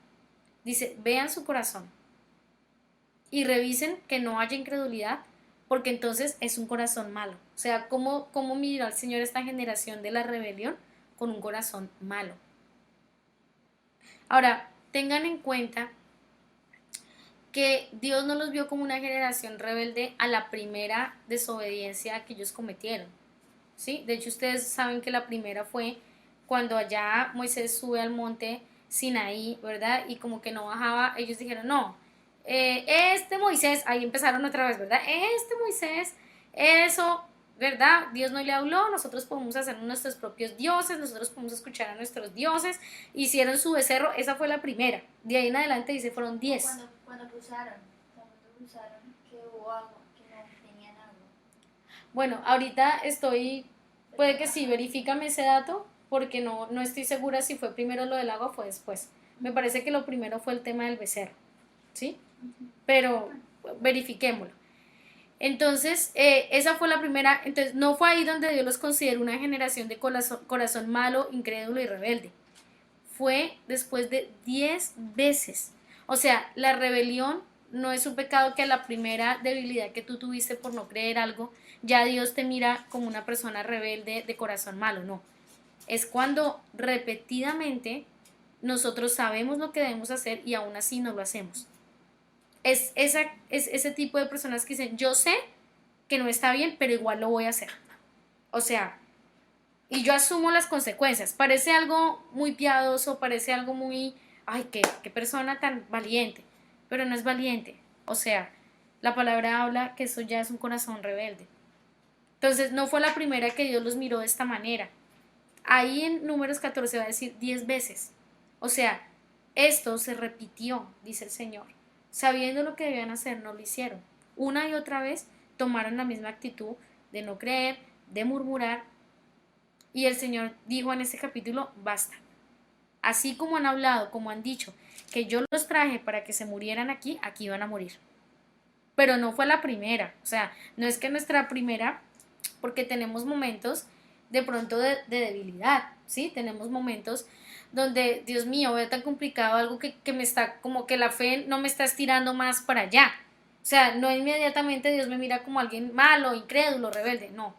Dice, vean su corazón y revisen que no haya incredulidad, porque entonces es un corazón malo. O sea, ¿cómo mirará el Señor esta generación de la rebelión con un corazón malo? Ahora, tengan en cuenta que Dios no los vio como una generación rebelde a la primera desobediencia que ellos cometieron, ¿sí? De hecho, ustedes saben que la primera fue cuando allá Moisés sube al monte Sinaí, ¿verdad? Y como que no bajaba, ellos dijeron, no, este Moisés, ahí empezaron otra vez, ¿verdad? Este Moisés, eso, ¿verdad? Dios no le habló, nosotros podemos hacer nuestros propios dioses, nosotros podemos escuchar a nuestros dioses, hicieron su becerro, esa fue la primera, de ahí en adelante dice fueron 10. Cuando cruzaron, que hubo agua, que no tenían agua. Bueno, ahorita puede que sí, verifícame ese dato, porque no estoy segura si fue primero lo del agua o fue después. Me parece que lo primero fue el tema del becerro, ¿sí? Pero verifiquémoslo. Entonces, esa fue la primera. Entonces, no fue ahí donde Dios los consideró una generación de corazón malo, incrédulo y rebelde. Fue después de 10 veces. O sea, la rebelión no es un pecado que a la primera debilidad que tú tuviste por no creer algo, ya Dios te mira como una persona rebelde de corazón malo, no. Es cuando repetidamente nosotros sabemos lo que debemos hacer y aún así no lo hacemos. Es ese tipo de personas que dicen, yo sé que no está bien, pero igual lo voy a hacer. O sea, y yo asumo las consecuencias. Parece algo muy piadoso, parece algo muy, ay, qué persona tan valiente, pero no es valiente. O sea, la palabra habla que eso ya es un corazón rebelde. Entonces, no fue la primera que Dios los miró de esta manera. Ahí en Números 14 va a decir 10 veces. O sea, esto se repitió, dice el Señor. Sabiendo lo que debían hacer, no lo hicieron. Una y otra vez tomaron la misma actitud de no creer, de murmurar. Y el Señor dijo en este capítulo, basta. Así como han hablado, como han dicho, que yo los traje para que se murieran aquí, aquí iban a morir. Pero no fue la primera. O sea, no es que nuestra primera, porque tenemos momentos de pronto de debilidad, ¿sí? Tenemos momentos donde, Dios mío, veo tan complicado algo que me está, como que la fe no me está estirando más para allá. O sea, no inmediatamente Dios me mira como alguien malo, incrédulo, rebelde, no.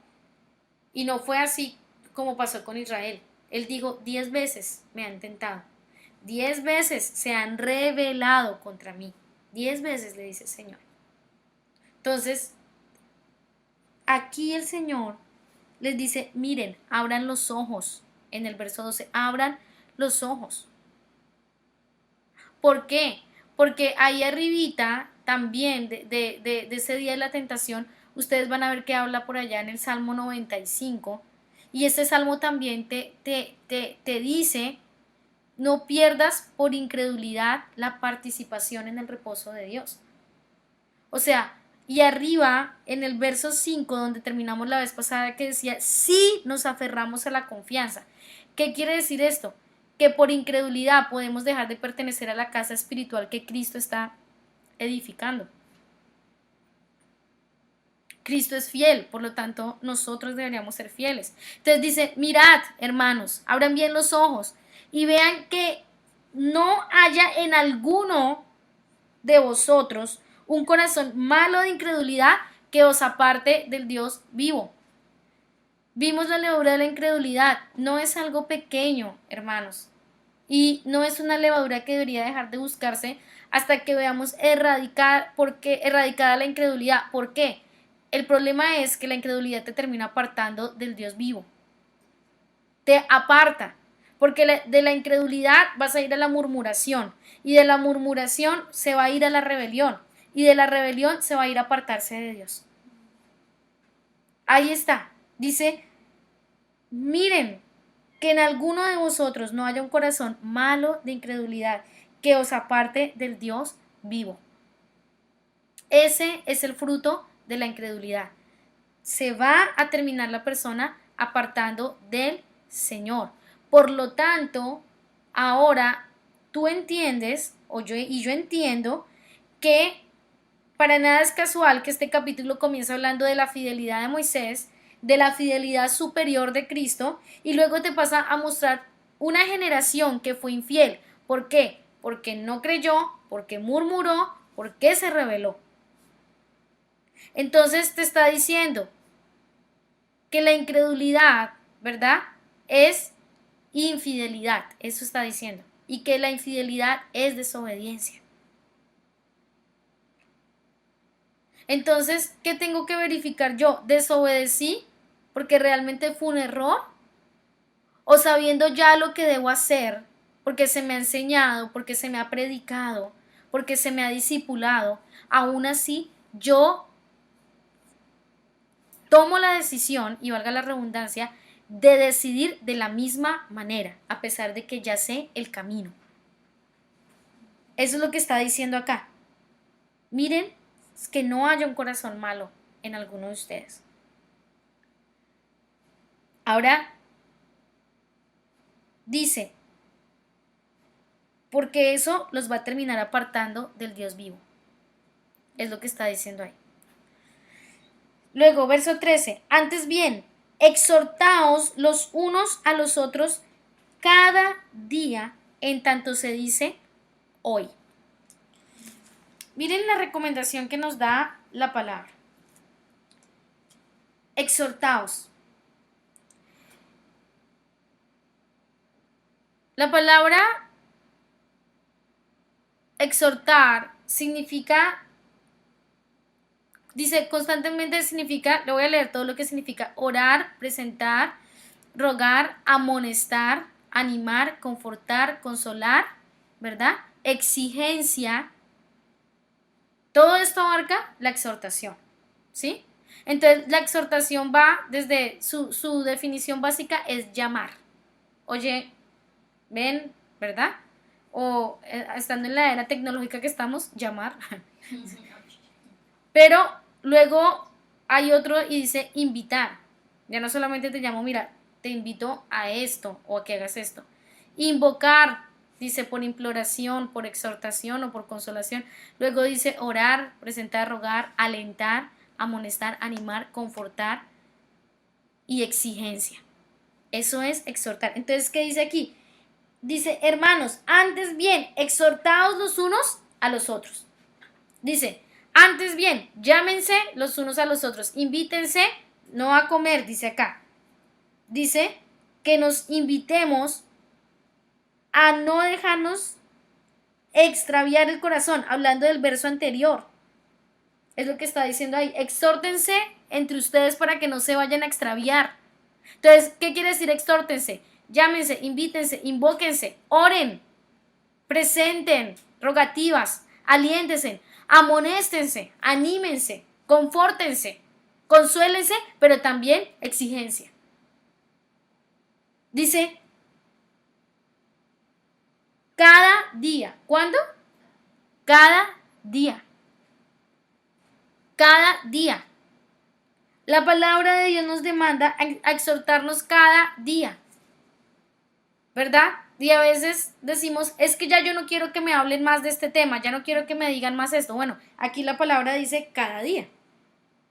Y no fue así como pasó con Israel. Él dijo, 10 veces me han tentado, 10 veces se han rebelado contra mí, 10 veces le dice el Señor. Entonces, aquí el Señor les dice, miren, abran los ojos. En el verso 12, abran los ojos. ¿Por qué? Porque ahí arribita también de ese día de la tentación, ustedes van a ver que habla por allá en el Salmo 95. Y este salmo también te dice, no pierdas por incredulidad la participación en el reposo de Dios. O sea, y arriba en el verso 5 donde terminamos la vez pasada que decía, sí nos aferramos a la confianza. ¿Qué quiere decir esto? Que por incredulidad podemos dejar de pertenecer a la casa espiritual que Cristo está edificando. Cristo es fiel, por lo tanto nosotros deberíamos ser fieles. Entonces dice, mirad, hermanos, abran bien los ojos y vean que no haya en alguno de vosotros un corazón malo de incredulidad que os aparte del Dios vivo. Vimos la levadura de la incredulidad, no es algo pequeño, hermanos, y no es una levadura que debería dejar de buscarse hasta que veamos erradicada la incredulidad. ¿Por qué? El problema es que la incredulidad te termina apartando del Dios vivo. Te aparta, porque de la incredulidad vas a ir a la murmuración, y de la murmuración se va a ir a la rebelión, y de la rebelión se va a ir a apartarse de Dios. Ahí está, dice, miren, que en alguno de vosotros no haya un corazón malo de incredulidad que os aparte del Dios vivo. Ese es el fruto de la incredulidad. Se va a terminar la persona apartando del Señor. Por lo tanto, ahora tú entiendes, y yo entiendo, que para nada es casual que este capítulo comience hablando de la fidelidad de Moisés, de la fidelidad superior de Cristo, y luego te pasa a mostrar una generación que fue infiel. ¿Por qué? Porque no creyó, porque murmuró, porque se rebeló. Entonces te está diciendo que la incredulidad, ¿verdad? Es infidelidad, eso está diciendo. Y que la infidelidad es desobediencia. Entonces, ¿qué tengo que verificar yo? ¿Desobedecí porque realmente fue un error? ¿O sabiendo ya lo que debo hacer, porque se me ha enseñado, porque se me ha predicado, porque se me ha discipulado, aún así yo tomo la decisión, y valga la redundancia, de decidir de la misma manera, a pesar de que ya sé el camino? Eso es lo que está diciendo acá. Miren, que no haya un corazón malo en alguno de ustedes. Ahora dice, porque eso los va a terminar apartando del Dios vivo. Es lo que está diciendo ahí. Luego, verso 13. Antes bien, exhortaos los unos a los otros cada día, en tanto se dice hoy. Miren la recomendación que nos da la palabra. Exhortaos. La palabra exhortar significa, dice constantemente significa, le voy a leer todo lo que significa: orar, presentar, rogar, amonestar, animar, confortar, consolar, ¿verdad? Exigencia. Todo esto abarca la exhortación, ¿sí? Entonces, la exhortación va desde su definición básica es llamar. Oye, ven, ¿verdad? O estando en la era tecnológica que estamos, llamar. Pero luego hay otro y dice invitar. Ya no solamente te llamo, mira, te invito a esto o a que hagas esto. Invocar, dice por imploración, por exhortación o por consolación. Luego dice orar, presentar, rogar, alentar, amonestar, animar, confortar y exigencia. Eso es exhortar. Entonces, ¿qué dice aquí? Dice, hermanos, antes bien, exhortaos los unos a los otros. Dice, antes bien, llámense los unos a los otros, invítense, no a comer, dice acá. Dice que nos invitemos a no dejarnos extraviar el corazón, hablando del verso anterior. Es lo que está diciendo ahí. Exhórtense entre ustedes para que no se vayan a extraviar. Entonces, ¿qué quiere decir exhórtense? Llámense, invítense, invóquense, oren, presenten rogativas, aliéntense, amonéstense, anímense, confórtense, consuélense, pero también exigencia. Dice, cada día. ¿Cuándo? Cada día. Cada día. La palabra de Dios nos demanda a exhortarnos cada día, ¿verdad? Y a veces decimos, es que ya yo no quiero que me hablen más de este tema, ya no quiero que me digan más esto. Bueno, aquí la palabra dice cada día.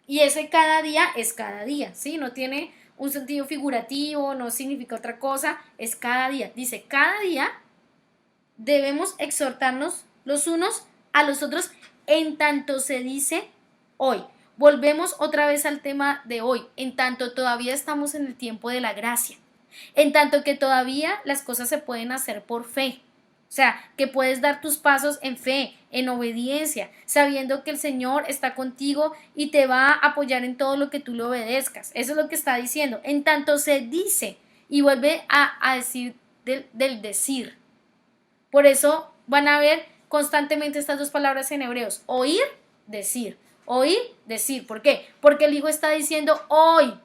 Y ese cada día es cada día, ¿sí? No tiene un sentido figurativo, no significa otra cosa, es cada día. Dice, cada día debemos exhortarnos los unos a los otros en tanto se dice hoy. Volvemos otra vez al tema de hoy, en tanto todavía estamos en el tiempo de la gracia, en tanto que todavía las cosas se pueden hacer por fe. O sea, que puedes dar tus pasos en fe, en obediencia, sabiendo que el Señor está contigo y te va a apoyar en todo lo que tú le obedezcas. Eso es lo que está diciendo. En tanto se dice, y vuelve a decir del decir. Por eso van a ver constantemente estas dos palabras en hebreos: oír, decir. Oír, decir. ¿Por qué? Porque el Hijo está diciendo hoy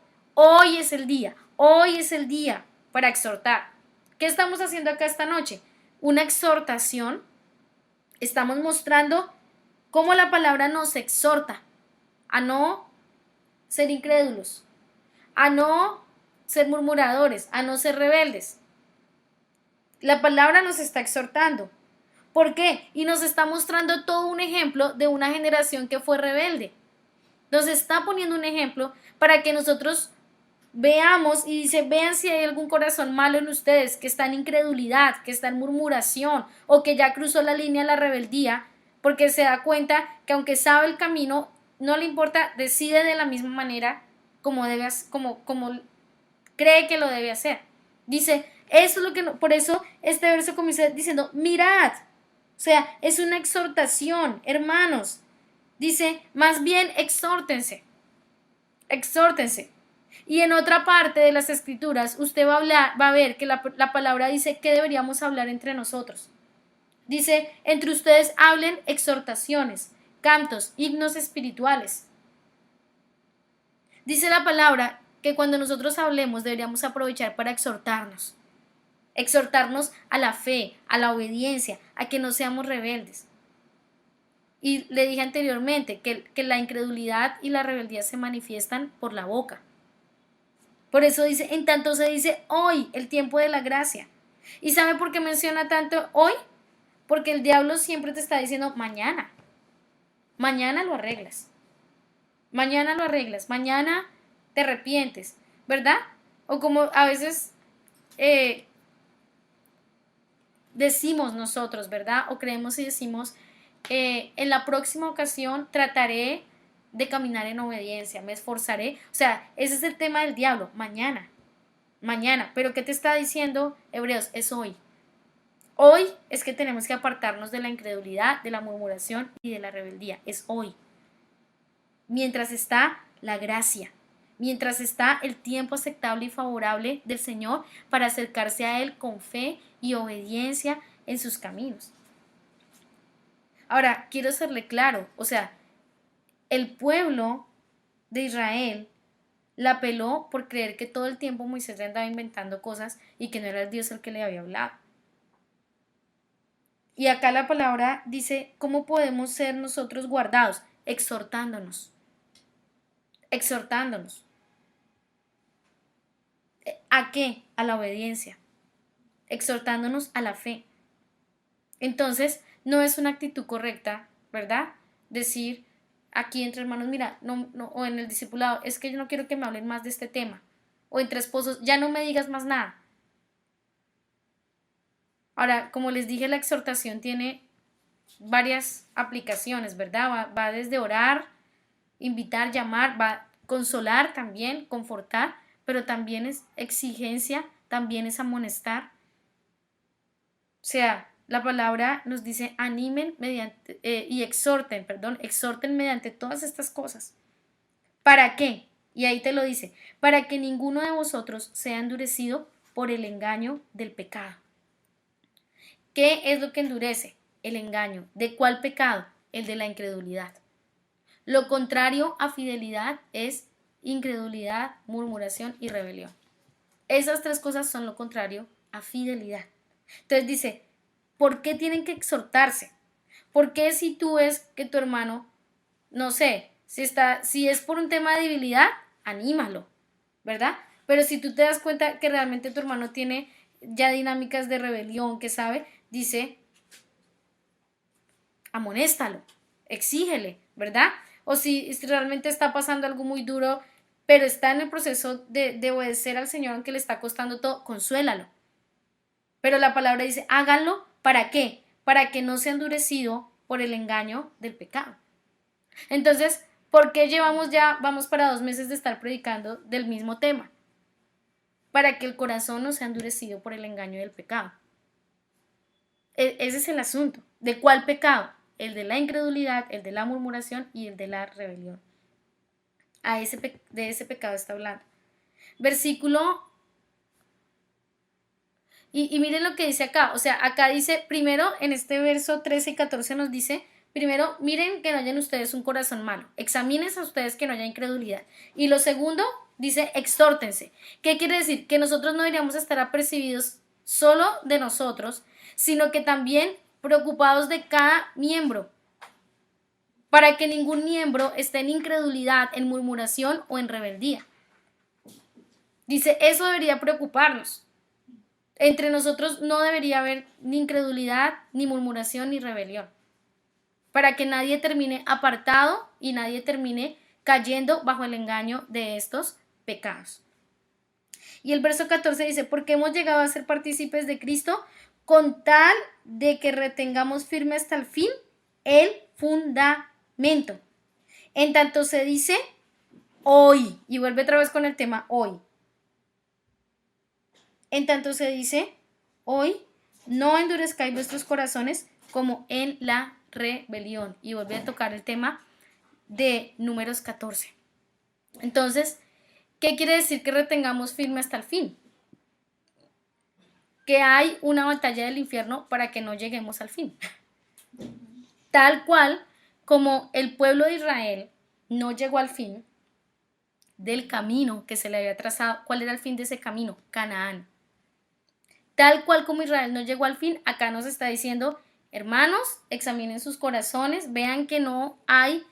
es el día para exhortar. ¿Qué estamos haciendo acá esta noche? Una exhortación. Estamos mostrando cómo la palabra nos exhorta a no ser incrédulos, a no ser murmuradores, a no ser rebeldes. La palabra nos está exhortando. ¿Por qué? Y nos está mostrando todo un ejemplo de una generación que fue rebelde. Nos está poniendo un ejemplo para que nosotros veamos y dice, vean si hay algún corazón malo en ustedes, que está en incredulidad, que está en murmuración o que ya cruzó la línea de la rebeldía, porque se da cuenta que aunque sabe el camino, no le importa, decide de la misma manera como cree que lo debe hacer. Dice, eso es lo que por eso este verso comienza diciendo, mirad. O sea, es una exhortación, hermanos. Dice, más bien exhórtense. Exhórtense. Y en otra parte de las escrituras, usted va a ver que la palabra dice que deberíamos hablar entre nosotros. Dice, entre ustedes hablen exhortaciones, cantos, himnos espirituales. Dice la palabra que cuando nosotros hablemos deberíamos aprovechar para exhortarnos. Exhortarnos a la fe, a la obediencia, a que no seamos rebeldes. Y le dije anteriormente que la incredulidad y la rebeldía se manifiestan por la boca. Por eso dice, en tanto se dice hoy, el tiempo de la gracia. ¿Y sabe por qué menciona tanto hoy? Porque el diablo siempre te está diciendo mañana. Mañana lo arreglas. Mañana lo arreglas. Mañana te arrepientes. ¿Verdad? O como a veces decimos nosotros, ¿verdad? O creemos y decimos en la próxima ocasión trataré de caminar en obediencia, me esforzaré. O sea, ese es el tema del diablo, mañana, mañana. Pero ¿qué te está diciendo Hebreos? Es hoy. Hoy es que tenemos que apartarnos de la incredulidad, de la murmuración y de la rebeldía. Es hoy. Mientras está la gracia, mientras está el tiempo aceptable y favorable del Señor para acercarse a Él con fe y obediencia en sus caminos. Ahora, quiero serle claro, o sea, el pueblo de Israel la peló por creer que todo el tiempo Moisés le andaba inventando cosas y que no era el Dios el que le había hablado. Y acá la palabra dice, ¿cómo podemos ser nosotros guardados? Exhortándonos, exhortándonos. ¿A qué? A la obediencia, exhortándonos a la fe. Entonces, no es una actitud correcta, ¿verdad? Decir aquí entre hermanos, mira, o en el discipulado, es que yo no quiero que me hablen más de este tema. O entre esposos, ya no me digas más nada. Ahora, como les dije, la exhortación tiene varias aplicaciones, ¿verdad? Va desde orar, invitar, llamar, va a consolar también, confortar, pero también es exigencia, también es amonestar. O sea, la palabra nos dice animen mediante y exhorten, perdón, exhorten mediante todas estas cosas. ¿Para qué? Y ahí te lo dice, para que ninguno de vosotros sea endurecido por el engaño del pecado. ¿Qué es lo que endurece? El engaño. ¿De cuál pecado? El de la incredulidad. Lo contrario a fidelidad es incredulidad, murmuración y rebelión. Esas tres cosas son lo contrario a fidelidad. Entonces dice, ¿por qué tienen que exhortarse? ¿Por qué si tú ves que tu hermano, no sé, si es por un tema de debilidad, anímalo, ¿verdad? Pero si tú te das cuenta que realmente tu hermano tiene ya dinámicas de rebelión, que sabe, dice, amonéstalo, exígele, ¿verdad? O si realmente está pasando algo muy duro, pero está en el proceso de obedecer al Señor, aunque le está costando todo, consuélalo. Pero la palabra dice, háganlo, ¿para qué? Para que no sea endurecido por el engaño del pecado. Entonces, ¿por qué vamos para 2 meses de estar predicando del mismo tema? Para que el corazón no sea endurecido por el engaño del pecado. Ese es el asunto. ¿De cuál pecado? El de la incredulidad, el de la murmuración y el de la rebelión. De ese pecado está hablando. Versículo. Y miren lo que dice acá. O sea, acá dice, primero, en este verso 13 y 14 nos dice, primero, miren que no hayan ustedes un corazón malo. Examínense a ustedes que no haya incredulidad. Y lo segundo, dice, exhórtense. ¿Qué quiere decir? Que nosotros no deberíamos estar apercibidos solo de nosotros, sino que también preocupados de cada miembro, para que ningún miembro esté en incredulidad, en murmuración o en rebeldía. Dice, eso debería preocuparnos. Entre nosotros no debería haber ni incredulidad, ni murmuración, ni rebelión, para que nadie termine apartado y nadie termine cayendo bajo el engaño de estos pecados. Y el verso 14 dice, porque hemos llegado a ser partícipes de Cristo con tal de que retengamos firme hasta el fin el fundamento. En tanto se dice hoy, y vuelve otra vez con el tema hoy. En tanto se dice hoy, no endurezcáis vuestros corazones como en la rebelión. Y vuelve a tocar el tema de Números 14. Entonces, ¿qué quiere decir que retengamos firme hasta el fin? Que hay una batalla del infierno para que no lleguemos al fin. Tal cual como el pueblo de Israel no llegó al fin del camino que se le había trazado. ¿Cuál era el fin de ese camino? Canaán. Tal cual como Israel no llegó al fin, acá nos está diciendo, hermanos, examinen sus corazones, vean que no hay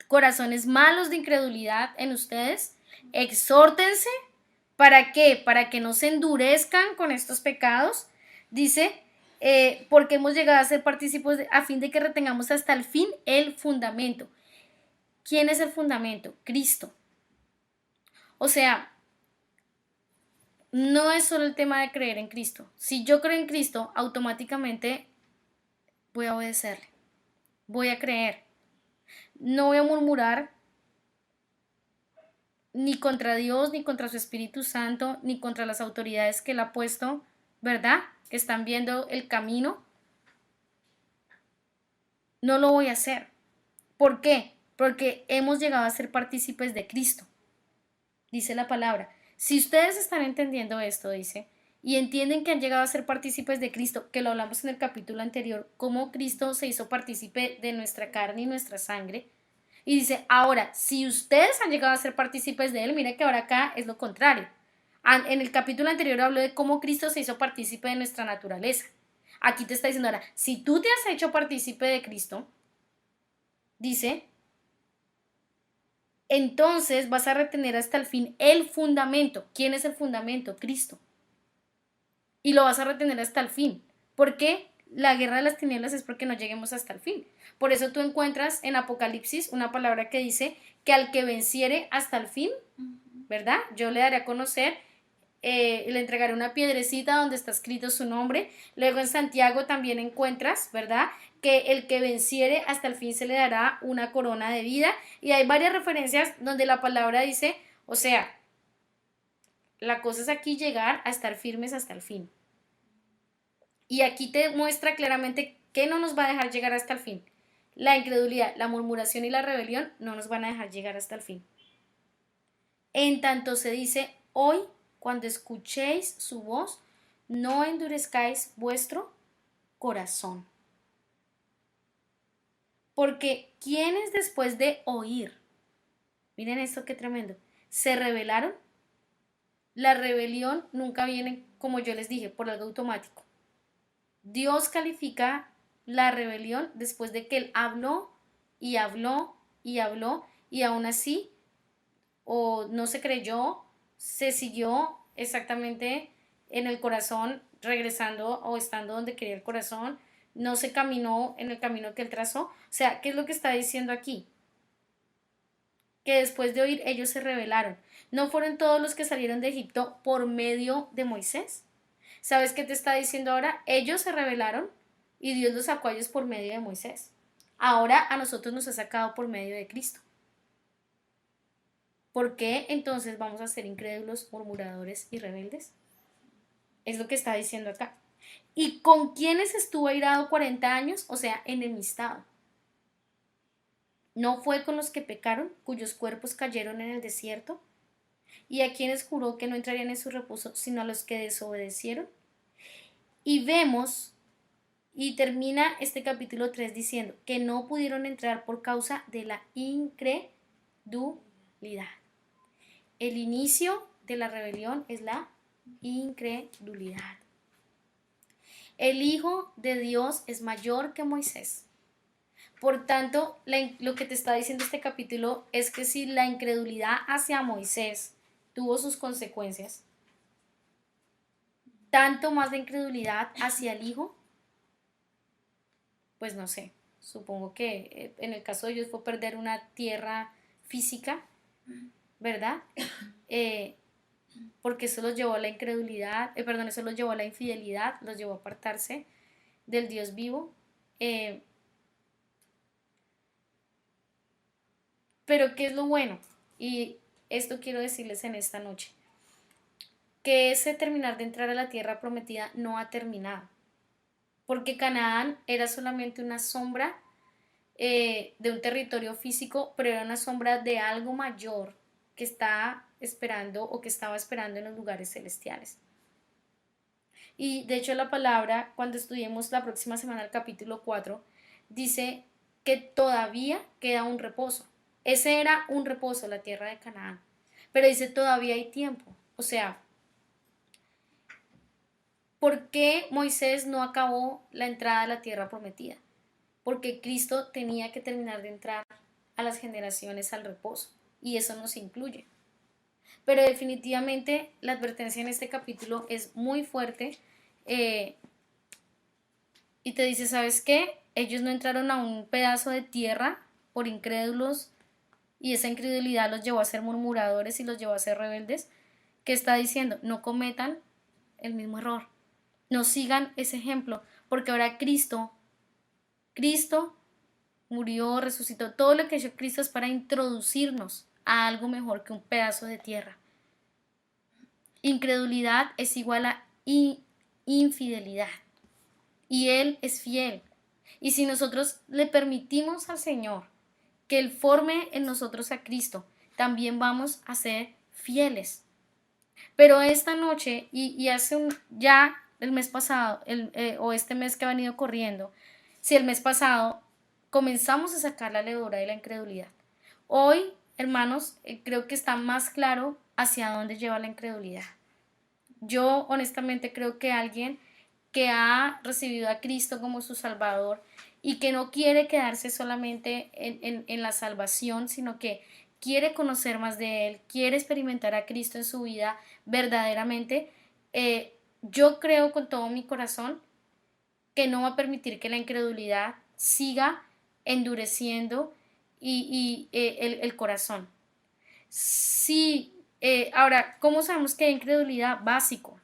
corazones malos de incredulidad en ustedes, exhórtense, ¿para qué? Para que no se endurezcan con estos pecados, dice, porque hemos llegado a ser partícipes a fin de que retengamos hasta el fin el fundamento. ¿Quién es el fundamento? Cristo. O sea, no es solo el tema de creer en Cristo. Si yo creo en Cristo, automáticamente voy a obedecerle. voy a creer. No voy a murmurar ni contra Dios, ni contra su Espíritu Santo, ni contra las autoridades que Él ha puesto, ¿verdad? Que están viendo el camino. No lo voy a hacer. ¿Por qué? Porque hemos llegado a ser partícipes de Cristo, dice la palabra. Si ustedes están entendiendo esto, dice, y entienden que han llegado a ser partícipes de Cristo, que lo hablamos en el capítulo anterior, cómo Cristo se hizo partícipe de nuestra carne y nuestra sangre, y dice, ahora, si ustedes han llegado a ser partícipes de Él, mira que ahora acá es lo contrario. En el capítulo anterior habló de cómo Cristo se hizo partícipe de nuestra naturaleza. Aquí te está diciendo ahora, si tú te has hecho partícipe de Cristo, dice, entonces vas a retener hasta el fin el fundamento. ¿Quién es el fundamento? Cristo. Y lo vas a retener hasta el fin. ¿Por qué? La guerra de las tinieblas es porque no lleguemos hasta el fin. Por eso tú encuentras en Apocalipsis una palabra que dice que al que venciere hasta el fin, ¿verdad? Yo le daré a conocer, le entregaré una piedrecita donde está escrito su nombre. Luego en Santiago también encuentras, ¿verdad? Que el que venciere hasta el fin se le dará una corona de vida. Y hay varias referencias donde la palabra dice, o sea, la cosa es aquí llegar a estar firmes hasta el fin. Y aquí te muestra claramente que no nos va a dejar llegar hasta el fin. La incredulidad, la murmuración y la rebelión no nos van a dejar llegar hasta el fin. En tanto se dice, hoy, cuando escuchéis su voz, no endurezcáis vuestro corazón. Porque quienes después de oír, miren esto qué tremendo, se rebelaron, la rebelión nunca viene, como yo les dije, por algo automático. Dios califica la rebelión después de que Él habló y habló y habló y aún así o no se creyó, se siguió exactamente en el corazón, regresando o estando donde quería el corazón, no se caminó en el camino que Él trazó. O sea, ¿qué es lo que está diciendo aquí? Que después de oír ellos se rebelaron. ¿No fueron todos los que salieron de Egipto por medio de Moisés? ¿Sabes qué te está diciendo ahora? Ellos se rebelaron y Dios los sacó a ellos por medio de Moisés. Ahora a nosotros nos ha sacado por medio de Cristo. ¿Por qué entonces vamos a ser incrédulos, murmuradores y rebeldes? Es lo que está diciendo acá. ¿Y con quiénes estuvo airado 40 años? O sea, enemistado. ¿No fue con los que pecaron, cuyos cuerpos cayeron en el desierto? ¿Y a quienes juró que no entrarían en su reposo, sino a los que desobedecieron? Y vemos, y termina este capítulo 3 diciendo que no pudieron entrar por causa de la incredulidad. El inicio de la rebelión es la incredulidad. El Hijo de Dios es mayor que Moisés. Por tanto, lo que te está diciendo este capítulo es que si la incredulidad hacia Moisés tuvo sus consecuencias, tanto más la incredulidad hacia el Hijo, pues no sé, supongo que en el caso de ellos fue perder una tierra física, ¿verdad? Porque eso los llevó a la incredulidad, perdón, eso los llevó a la infidelidad, los llevó a apartarse del Dios vivo. Pero ¿qué es lo bueno? Y esto quiero decirles en esta noche, que ese terminar de entrar a la tierra prometida no ha terminado, porque Canaán era solamente una sombra de un territorio físico, pero era una sombra de algo mayor que está esperando o que estaba esperando en los lugares celestiales. Y de hecho la palabra, cuando estudiemos la próxima semana el capítulo 4, dice que todavía queda un reposo. Ese era un reposo, la tierra de Canaán. Pero dice todavía hay tiempo. O sea, ¿por qué Moisés no acabó la entrada a la tierra prometida? Porque Cristo tenía que terminar de entrar a las generaciones al reposo. Y eso nos incluye. Pero definitivamente la advertencia en este capítulo es muy fuerte y te dice, ¿sabes qué? Ellos no entraron a un pedazo de tierra por incrédulos y esa incredulidad los llevó a ser murmuradores y los llevó a ser rebeldes. ¿Qué está diciendo? No cometan el mismo error, no sigan ese ejemplo, porque ahora Cristo murió, resucitó. Todo lo que hizo Cristo es para introducirnos a algo mejor que un pedazo de tierra. Incredulidad es igual a infidelidad. Y Él es fiel. Y si nosotros le permitimos al Señor que Él forme en nosotros a Cristo, también vamos a ser fieles. Pero esta noche y hace ya el mes pasado, o este mes que ha venido corriendo, si el mes pasado comenzamos a sacar la levadura de la incredulidad. Hoy, hermanos, creo que está más claro hacia dónde lleva la incredulidad. Yo honestamente creo que alguien que ha recibido a Cristo como su Salvador y que no quiere quedarse solamente en la salvación, sino que quiere conocer más de Él, quiere experimentar a Cristo en su vida verdaderamente, yo creo con todo mi corazón que no va a permitir que la incredulidad siga endureciendo el corazón. Sí, ahora, ¿cómo sabemos que hay incredulidad? Básico.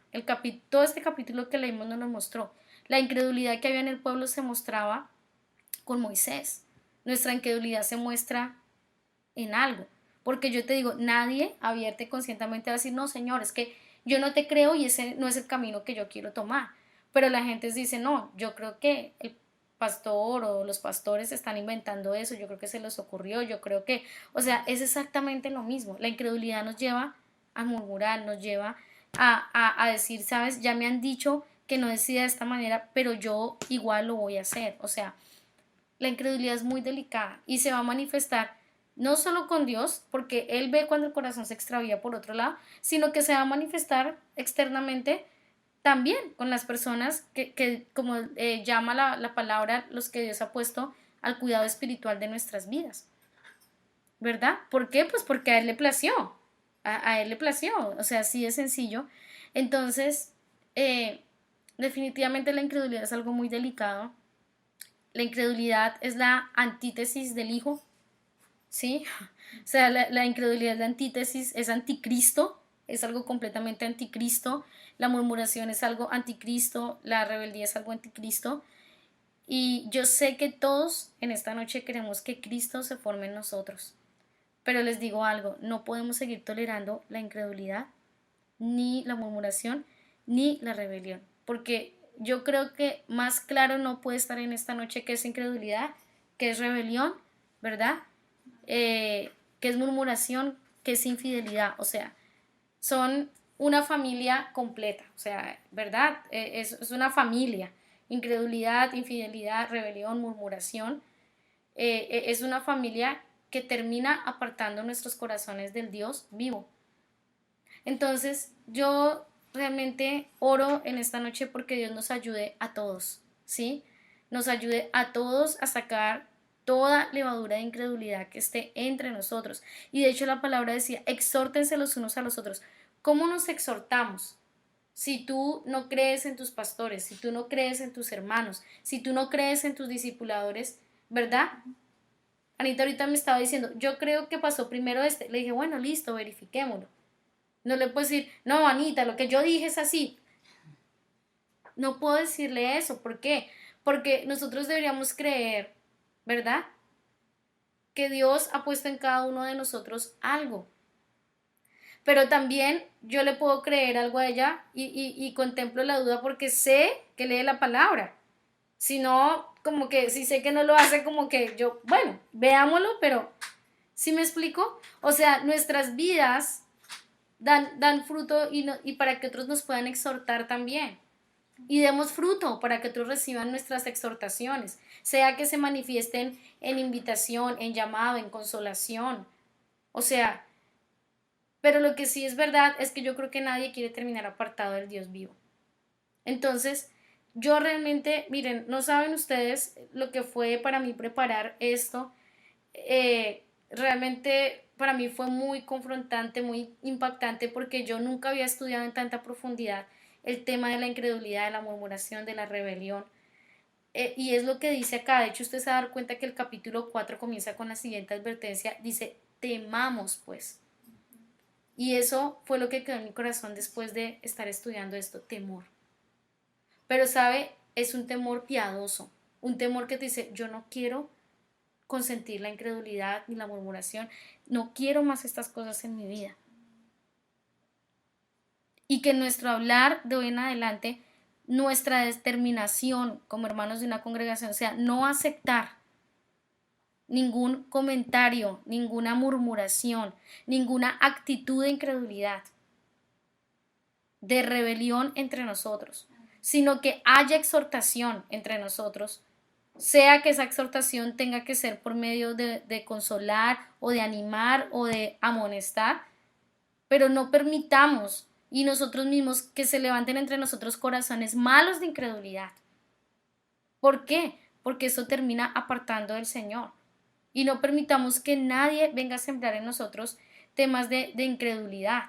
Todo este capítulo que leímos nos lo mostró. La incredulidad que había en el pueblo se mostraba con Moisés. Nuestra incredulidad se muestra en algo. Porque yo te digo, nadie abierta y conscientemente va a decir, no, Señor, es que yo no te creo y ese no es el camino que yo quiero tomar. Pero la gente dice, no, yo creo que el pastor o los pastores están inventando eso, yo creo que se les ocurrió, yo creo que, o sea, es exactamente lo mismo. La incredulidad nos lleva a murmurar, nos lleva a decir, sabes, ya me han dicho que no decida de esta manera, pero yo igual lo voy a hacer. O sea, la incredulidad es muy delicada y se va a manifestar no solo con Dios, porque Él ve cuando el corazón se extravía por otro lado, sino que se va a manifestar externamente también con las personas que como llama la palabra, los que Dios ha puesto al cuidado espiritual de nuestras vidas, ¿verdad? ¿Por qué? Pues porque a Él le plació, a Él le plació, o sea, así de sencillo. Entonces, definitivamente la incredulidad es algo muy delicado. La incredulidad es la antítesis del Hijo, ¿sí? O sea, la incredulidad es la antítesis, es anticristo, es algo completamente anticristo, la murmuración es algo anticristo, la rebeldía es algo anticristo. Y yo sé que todos en esta noche queremos que Cristo se forme en nosotros. Pero les digo algo, no podemos seguir tolerando la incredulidad, ni la murmuración, ni la rebelión. Porque yo creo que más claro no puede estar en esta noche que es incredulidad, que es rebelión, ¿verdad? Que es murmuración, que es infidelidad. O sea, son una familia completa. O sea, ¿verdad? Es una familia. Incredulidad, infidelidad, rebelión, murmuración. Es una familia que termina apartando nuestros corazones del Dios vivo. Entonces, yo realmente oro en esta noche porque Dios nos ayude a todos, ¿sí? Nos ayude a todos a sacar toda levadura de incredulidad que esté entre nosotros. Y de hecho la palabra decía, exhórtense los unos a los otros. ¿Cómo nos exhortamos? Si tú no crees en tus pastores, si tú no crees en tus hermanos, si tú no crees en tus discipuladores, ¿verdad? Anita ahorita me estaba diciendo, yo creo que pasó primero este. Le dije, bueno, listo, verifiquémoslo. No le puedo decir, no, Anita, lo que yo dije es así. No puedo decirle eso. ¿Por qué? Porque nosotros deberíamos creer, ¿verdad? Que Dios ha puesto en cada uno de nosotros algo. Pero también yo le puedo creer algo a ella y contemplo la duda porque sé que lee la palabra. Si no, como que si sé que no lo hace, como que yo, bueno, veámoslo, pero ¿sí me explico? O sea, nuestras vidas dan fruto y para que otros nos puedan exhortar también. Y demos fruto para que otros reciban nuestras exhortaciones, sea que se manifiesten en invitación, en llamado, en consolación. O sea, pero lo que sí es verdad es que yo creo que nadie quiere terminar apartado del Dios vivo. Entonces, yo realmente, miren, no saben ustedes lo que fue para mí preparar esto. Realmente para mí fue muy confrontante, muy impactante porque yo nunca había estudiado en tanta profundidad el tema de la incredulidad, de la murmuración, de la rebelión. Y es lo que dice acá. De hecho, usted se va a dar cuenta que el capítulo 4 comienza con la siguiente advertencia. Dice, temamos pues. Y eso fue lo que quedó en mi corazón después de estar estudiando esto, temor. Pero sabe, es un temor piadoso, un temor que te dice, yo no quiero consentir la incredulidad ni la murmuración. No quiero más estas cosas en mi vida. Y que nuestro hablar de hoy en adelante, nuestra determinación como hermanos de una congregación sea no aceptar ningún comentario, ninguna murmuración, ninguna actitud de incredulidad, de rebelión entre nosotros, sino que haya exhortación entre nosotros, sea que esa exhortación tenga que ser por medio de consolar o de animar o de amonestar, pero no permitamos y nosotros mismos que se levanten entre nosotros corazones malos de incredulidad. ¿Por qué? Porque eso termina apartando del Señor. Y no permitamos que nadie venga a sembrar en nosotros temas de incredulidad.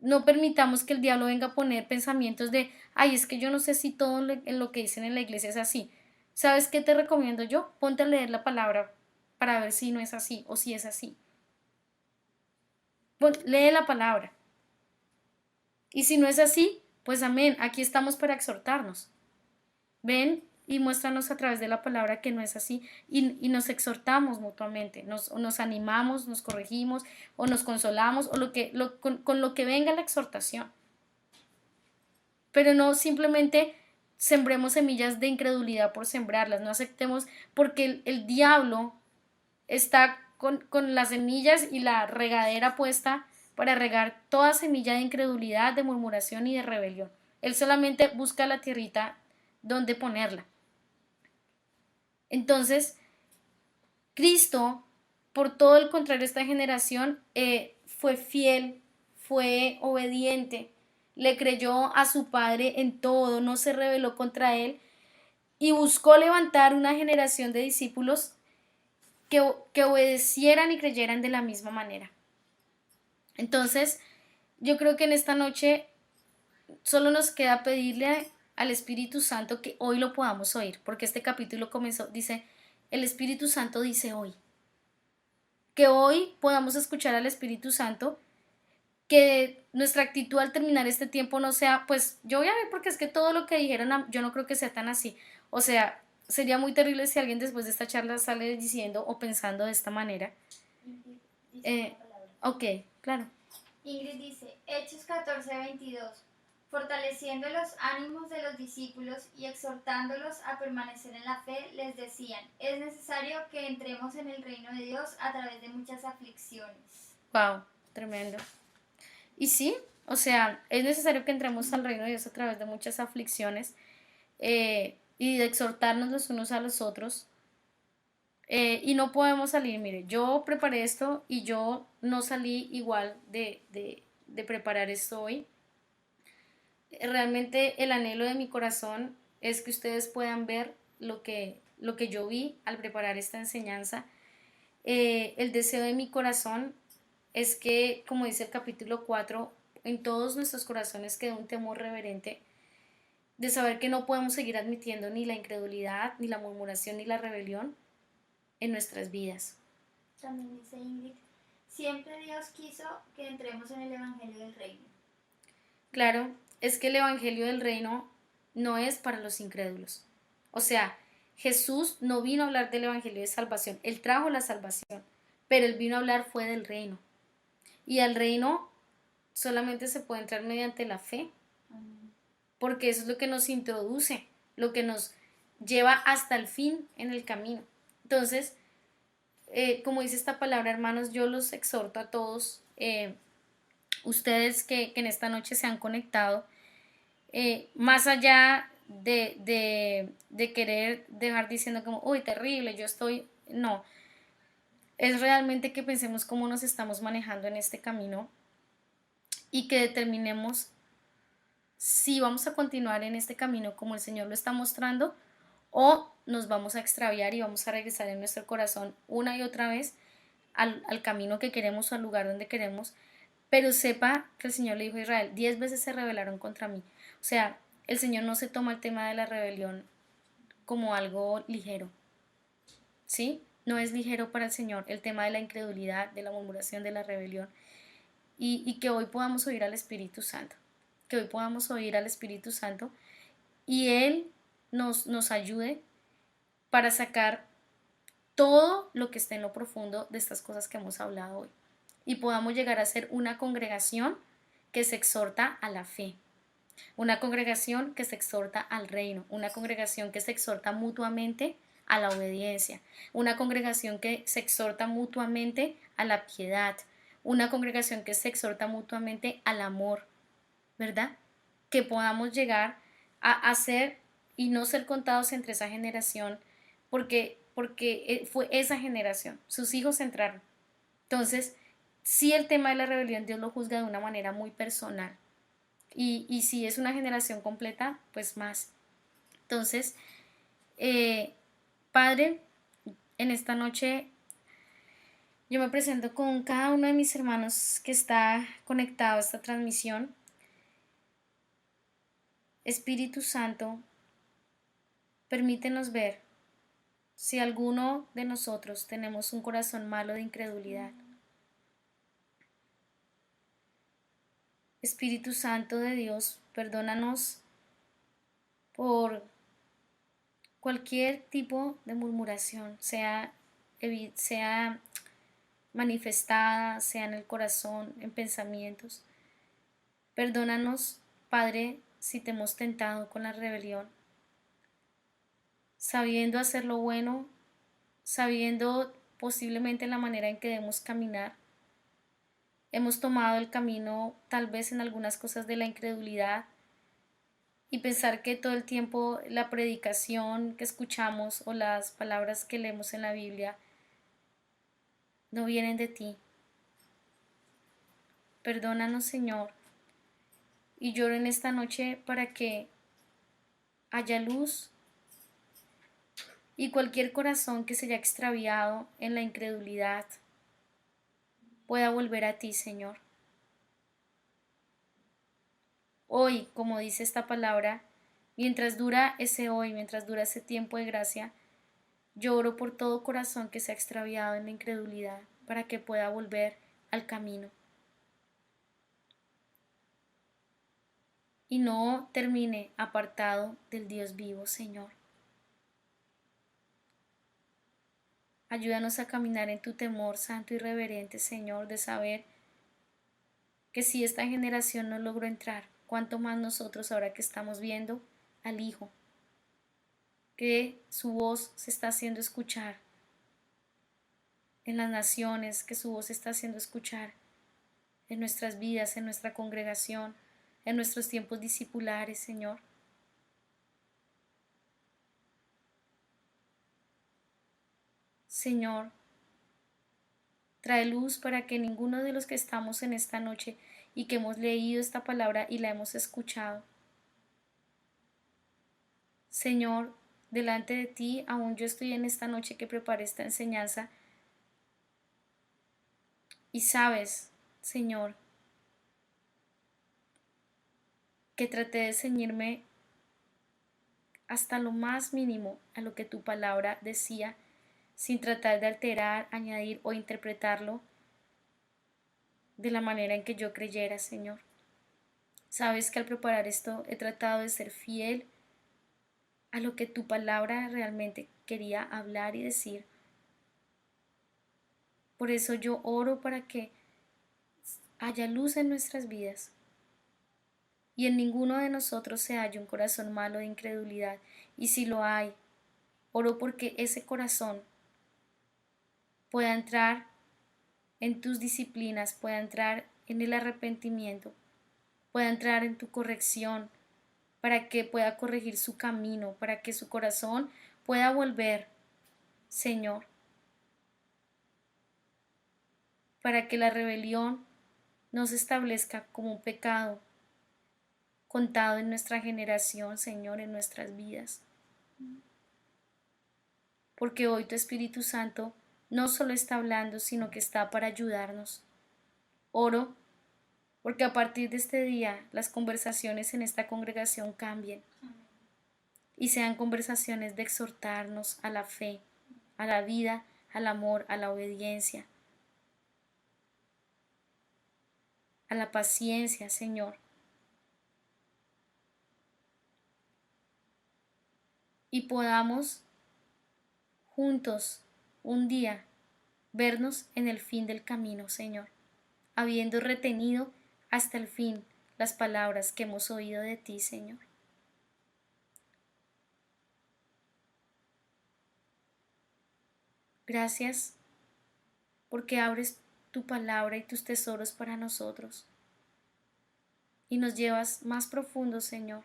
No permitamos que el diablo venga a poner pensamientos de, ay, es que yo no sé si todo en lo que dicen en la iglesia es así. ¿Sabes qué te recomiendo yo? Ponte a leer la palabra para ver si no es así o si es así. Lee la palabra. Y si no es así, pues amén, aquí estamos para exhortarnos. Ven y muéstranos a través de la palabra que no es así y nos exhortamos mutuamente, nos animamos, nos corregimos o nos consolamos o con lo que venga la exhortación. Pero no simplemente sembremos semillas de incredulidad por sembrarlas, no aceptemos porque el diablo está con las semillas y la regadera puesta para regar toda semilla de incredulidad, de murmuración y de rebelión. Él solamente busca la tierrita donde ponerla. Entonces, Cristo, por todo el contrario de esta generación, fue fiel, fue obediente, le creyó a su Padre en todo, no se rebeló contra él y buscó levantar una generación de discípulos que obedecieran y creyeran de la misma manera. Entonces, yo creo que en esta noche solo nos queda pedirle al Espíritu Santo que hoy lo podamos oír, porque este capítulo comenzó, dice, el Espíritu Santo dice hoy, que hoy podamos escuchar al Espíritu Santo, que nuestra actitud al terminar este tiempo no sea, pues yo voy a ver porque es que todo lo que dijeron, yo no creo que sea tan así. O sea, sería muy terrible si alguien después de esta charla sale diciendo o pensando de esta manera. Ok, claro. Ingrid dice, Hechos 14:22, fortaleciendo los ánimos de los discípulos y exhortándolos a permanecer en la fe, les decían, es necesario que entremos en el reino de Dios a través de muchas aflicciones. Wow, tremendo. Y sí, o sea, es necesario que entremos al reino de Dios a través de muchas aflicciones y de exhortarnos los unos a los otros. Y no podemos salir, mire, yo preparé esto y yo no salí igual de preparar esto hoy. Realmente el anhelo de mi corazón es que ustedes puedan ver lo que yo vi al preparar esta enseñanza. El deseo de mi corazón es que, como dice el capítulo 4, en todos nuestros corazones quede un temor reverente de saber que no podemos seguir admitiendo ni la incredulidad, ni la murmuración, ni la rebelión en nuestras vidas. También dice Ingrid, siempre Dios quiso que entremos en el Evangelio del Reino. Claro, es que el Evangelio del Reino no es para los incrédulos. O sea, Jesús no vino a hablar del Evangelio de salvación, Él trajo la salvación, pero Él vino a hablar fue del reino. Y al reino solamente se puede entrar mediante la fe, porque eso es lo que nos introduce, lo que nos lleva hasta el fin en el camino. Entonces, como dice esta palabra, hermanos, yo los exhorto a todos, ustedes que en esta noche se han conectado, más allá de querer dejar diciendo como, uy, terrible, yo estoy, no, es realmente que pensemos cómo nos estamos manejando en este camino y que determinemos si vamos a continuar en este camino como el Señor lo está mostrando o nos vamos a extraviar y vamos a regresar en nuestro corazón una y otra vez al camino que queremos o al lugar donde queremos, pero sepa que el Señor le dijo a Israel, 10 veces se rebelaron contra mí. O sea, el Señor no se toma el tema de la rebelión como algo ligero, ¿sí? No es ligero para el Señor el tema de la incredulidad, de la murmuración, de la rebelión, y que hoy podamos oír al Espíritu Santo, que hoy podamos oír al Espíritu Santo y Él nos ayude para sacar todo lo que esté en lo profundo de estas cosas que hemos hablado hoy y podamos llegar a ser una congregación que se exhorta a la fe, una congregación que se exhorta al reino, una congregación que se exhorta mutuamente a la obediencia, una congregación que se exhorta mutuamente a la piedad, una congregación que se exhorta mutuamente al amor, ¿verdad? Que podamos llegar a ser y no ser contados entre esa generación, porque fue esa generación, sus hijos entraron. Entonces, sí, el tema de la rebelión Dios lo juzga de una manera muy personal, y si es una generación completa, pues más. Entonces, eh, Padre, en esta noche yo me presento con cada uno de mis hermanos que está conectado a esta transmisión. Espíritu Santo, permítenos ver si alguno de nosotros tenemos un corazón malo de incredulidad. Espíritu Santo de Dios, perdónanos por cualquier tipo de murmuración, sea manifestada, sea en el corazón, en pensamientos. Perdónanos, Padre, si te hemos tentado con la rebelión, sabiendo hacer lo bueno, sabiendo posiblemente la manera en que debemos caminar. Hemos tomado el camino tal vez en algunas cosas de la incredulidad y pensar que todo el tiempo la predicación que escuchamos o las palabras que leemos en la Biblia no vienen de ti. Perdónanos, Señor, y lloro en esta noche para que haya luz y cualquier corazón que se haya extraviado en la incredulidad pueda volver a ti, Señor. Hoy, como dice esta palabra, mientras dura ese hoy, mientras dura ese tiempo de gracia, yo oro por todo corazón que se ha extraviado en la incredulidad para que pueda volver al camino y no termine apartado del Dios vivo, Señor. Ayúdanos a caminar en tu temor santo y reverente, Señor, de saber que si esta generación no logró entrar, cuánto más nosotros ahora que estamos viendo al Hijo, que su voz se está haciendo escuchar en las naciones, que su voz se está haciendo escuchar en nuestras vidas, en nuestra congregación, en nuestros tiempos discipulares, Señor. Señor, trae luz para que ninguno de los que estamos en esta noche y que hemos leído esta palabra y la hemos escuchado, Señor, delante de ti, aún yo estoy en esta noche que preparé esta enseñanza y sabes, Señor, que traté de ceñirme hasta lo más mínimo a lo que tu palabra decía, sin tratar de alterar, añadir o interpretarlo de la manera en que yo creyera, Señor. Sabes que al preparar esto he tratado de ser fiel a lo que tu palabra realmente quería hablar y decir. Por eso yo oro para que haya luz en nuestras vidas y en ninguno de nosotros se halla un corazón malo de incredulidad. Y si lo hay, oro porque ese corazón pueda entrar en tus disciplinas, pueda entrar en el arrepentimiento, pueda entrar en tu corrección, para que pueda corregir su camino, para que su corazón pueda volver, Señor, para que la rebelión no se establezca como un pecado contado en nuestra generación, Señor, en nuestras vidas. Porque hoy tu Espíritu Santo no solo está hablando, sino que está para ayudarnos. Oro porque a partir de este día las conversaciones en esta congregación cambien y sean conversaciones de exhortarnos a la fe, a la vida, al amor, a la obediencia, a la paciencia, Señor. Y podamos juntos un día vernos en el fin del camino, Señor, habiendo retenido hasta el fin las palabras que hemos oído de ti, Señor. Gracias porque abres tu palabra y tus tesoros para nosotros y nos llevas más profundo, Señor,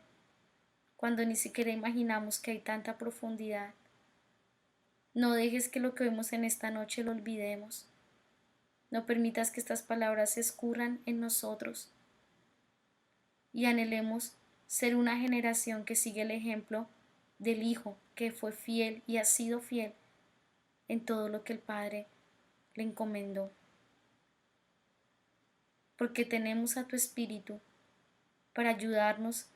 cuando ni siquiera imaginamos que hay tanta profundidad. No dejes que lo que vemos en esta noche lo olvidemos. No permitas que estas palabras se escurran en nosotros y anhelemos ser una generación que sigue el ejemplo del Hijo que fue fiel y ha sido fiel en todo lo que el Padre le encomendó. Porque tenemos a tu Espíritu para ayudarnos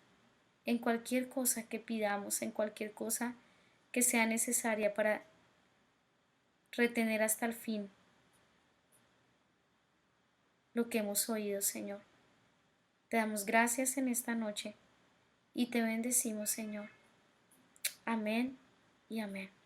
en cualquier cosa que pidamos, en cualquier cosa que sea necesaria para retener hasta el fin lo que hemos oído, Señor. Te damos gracias en esta noche y te bendecimos, Señor. Amén y amén.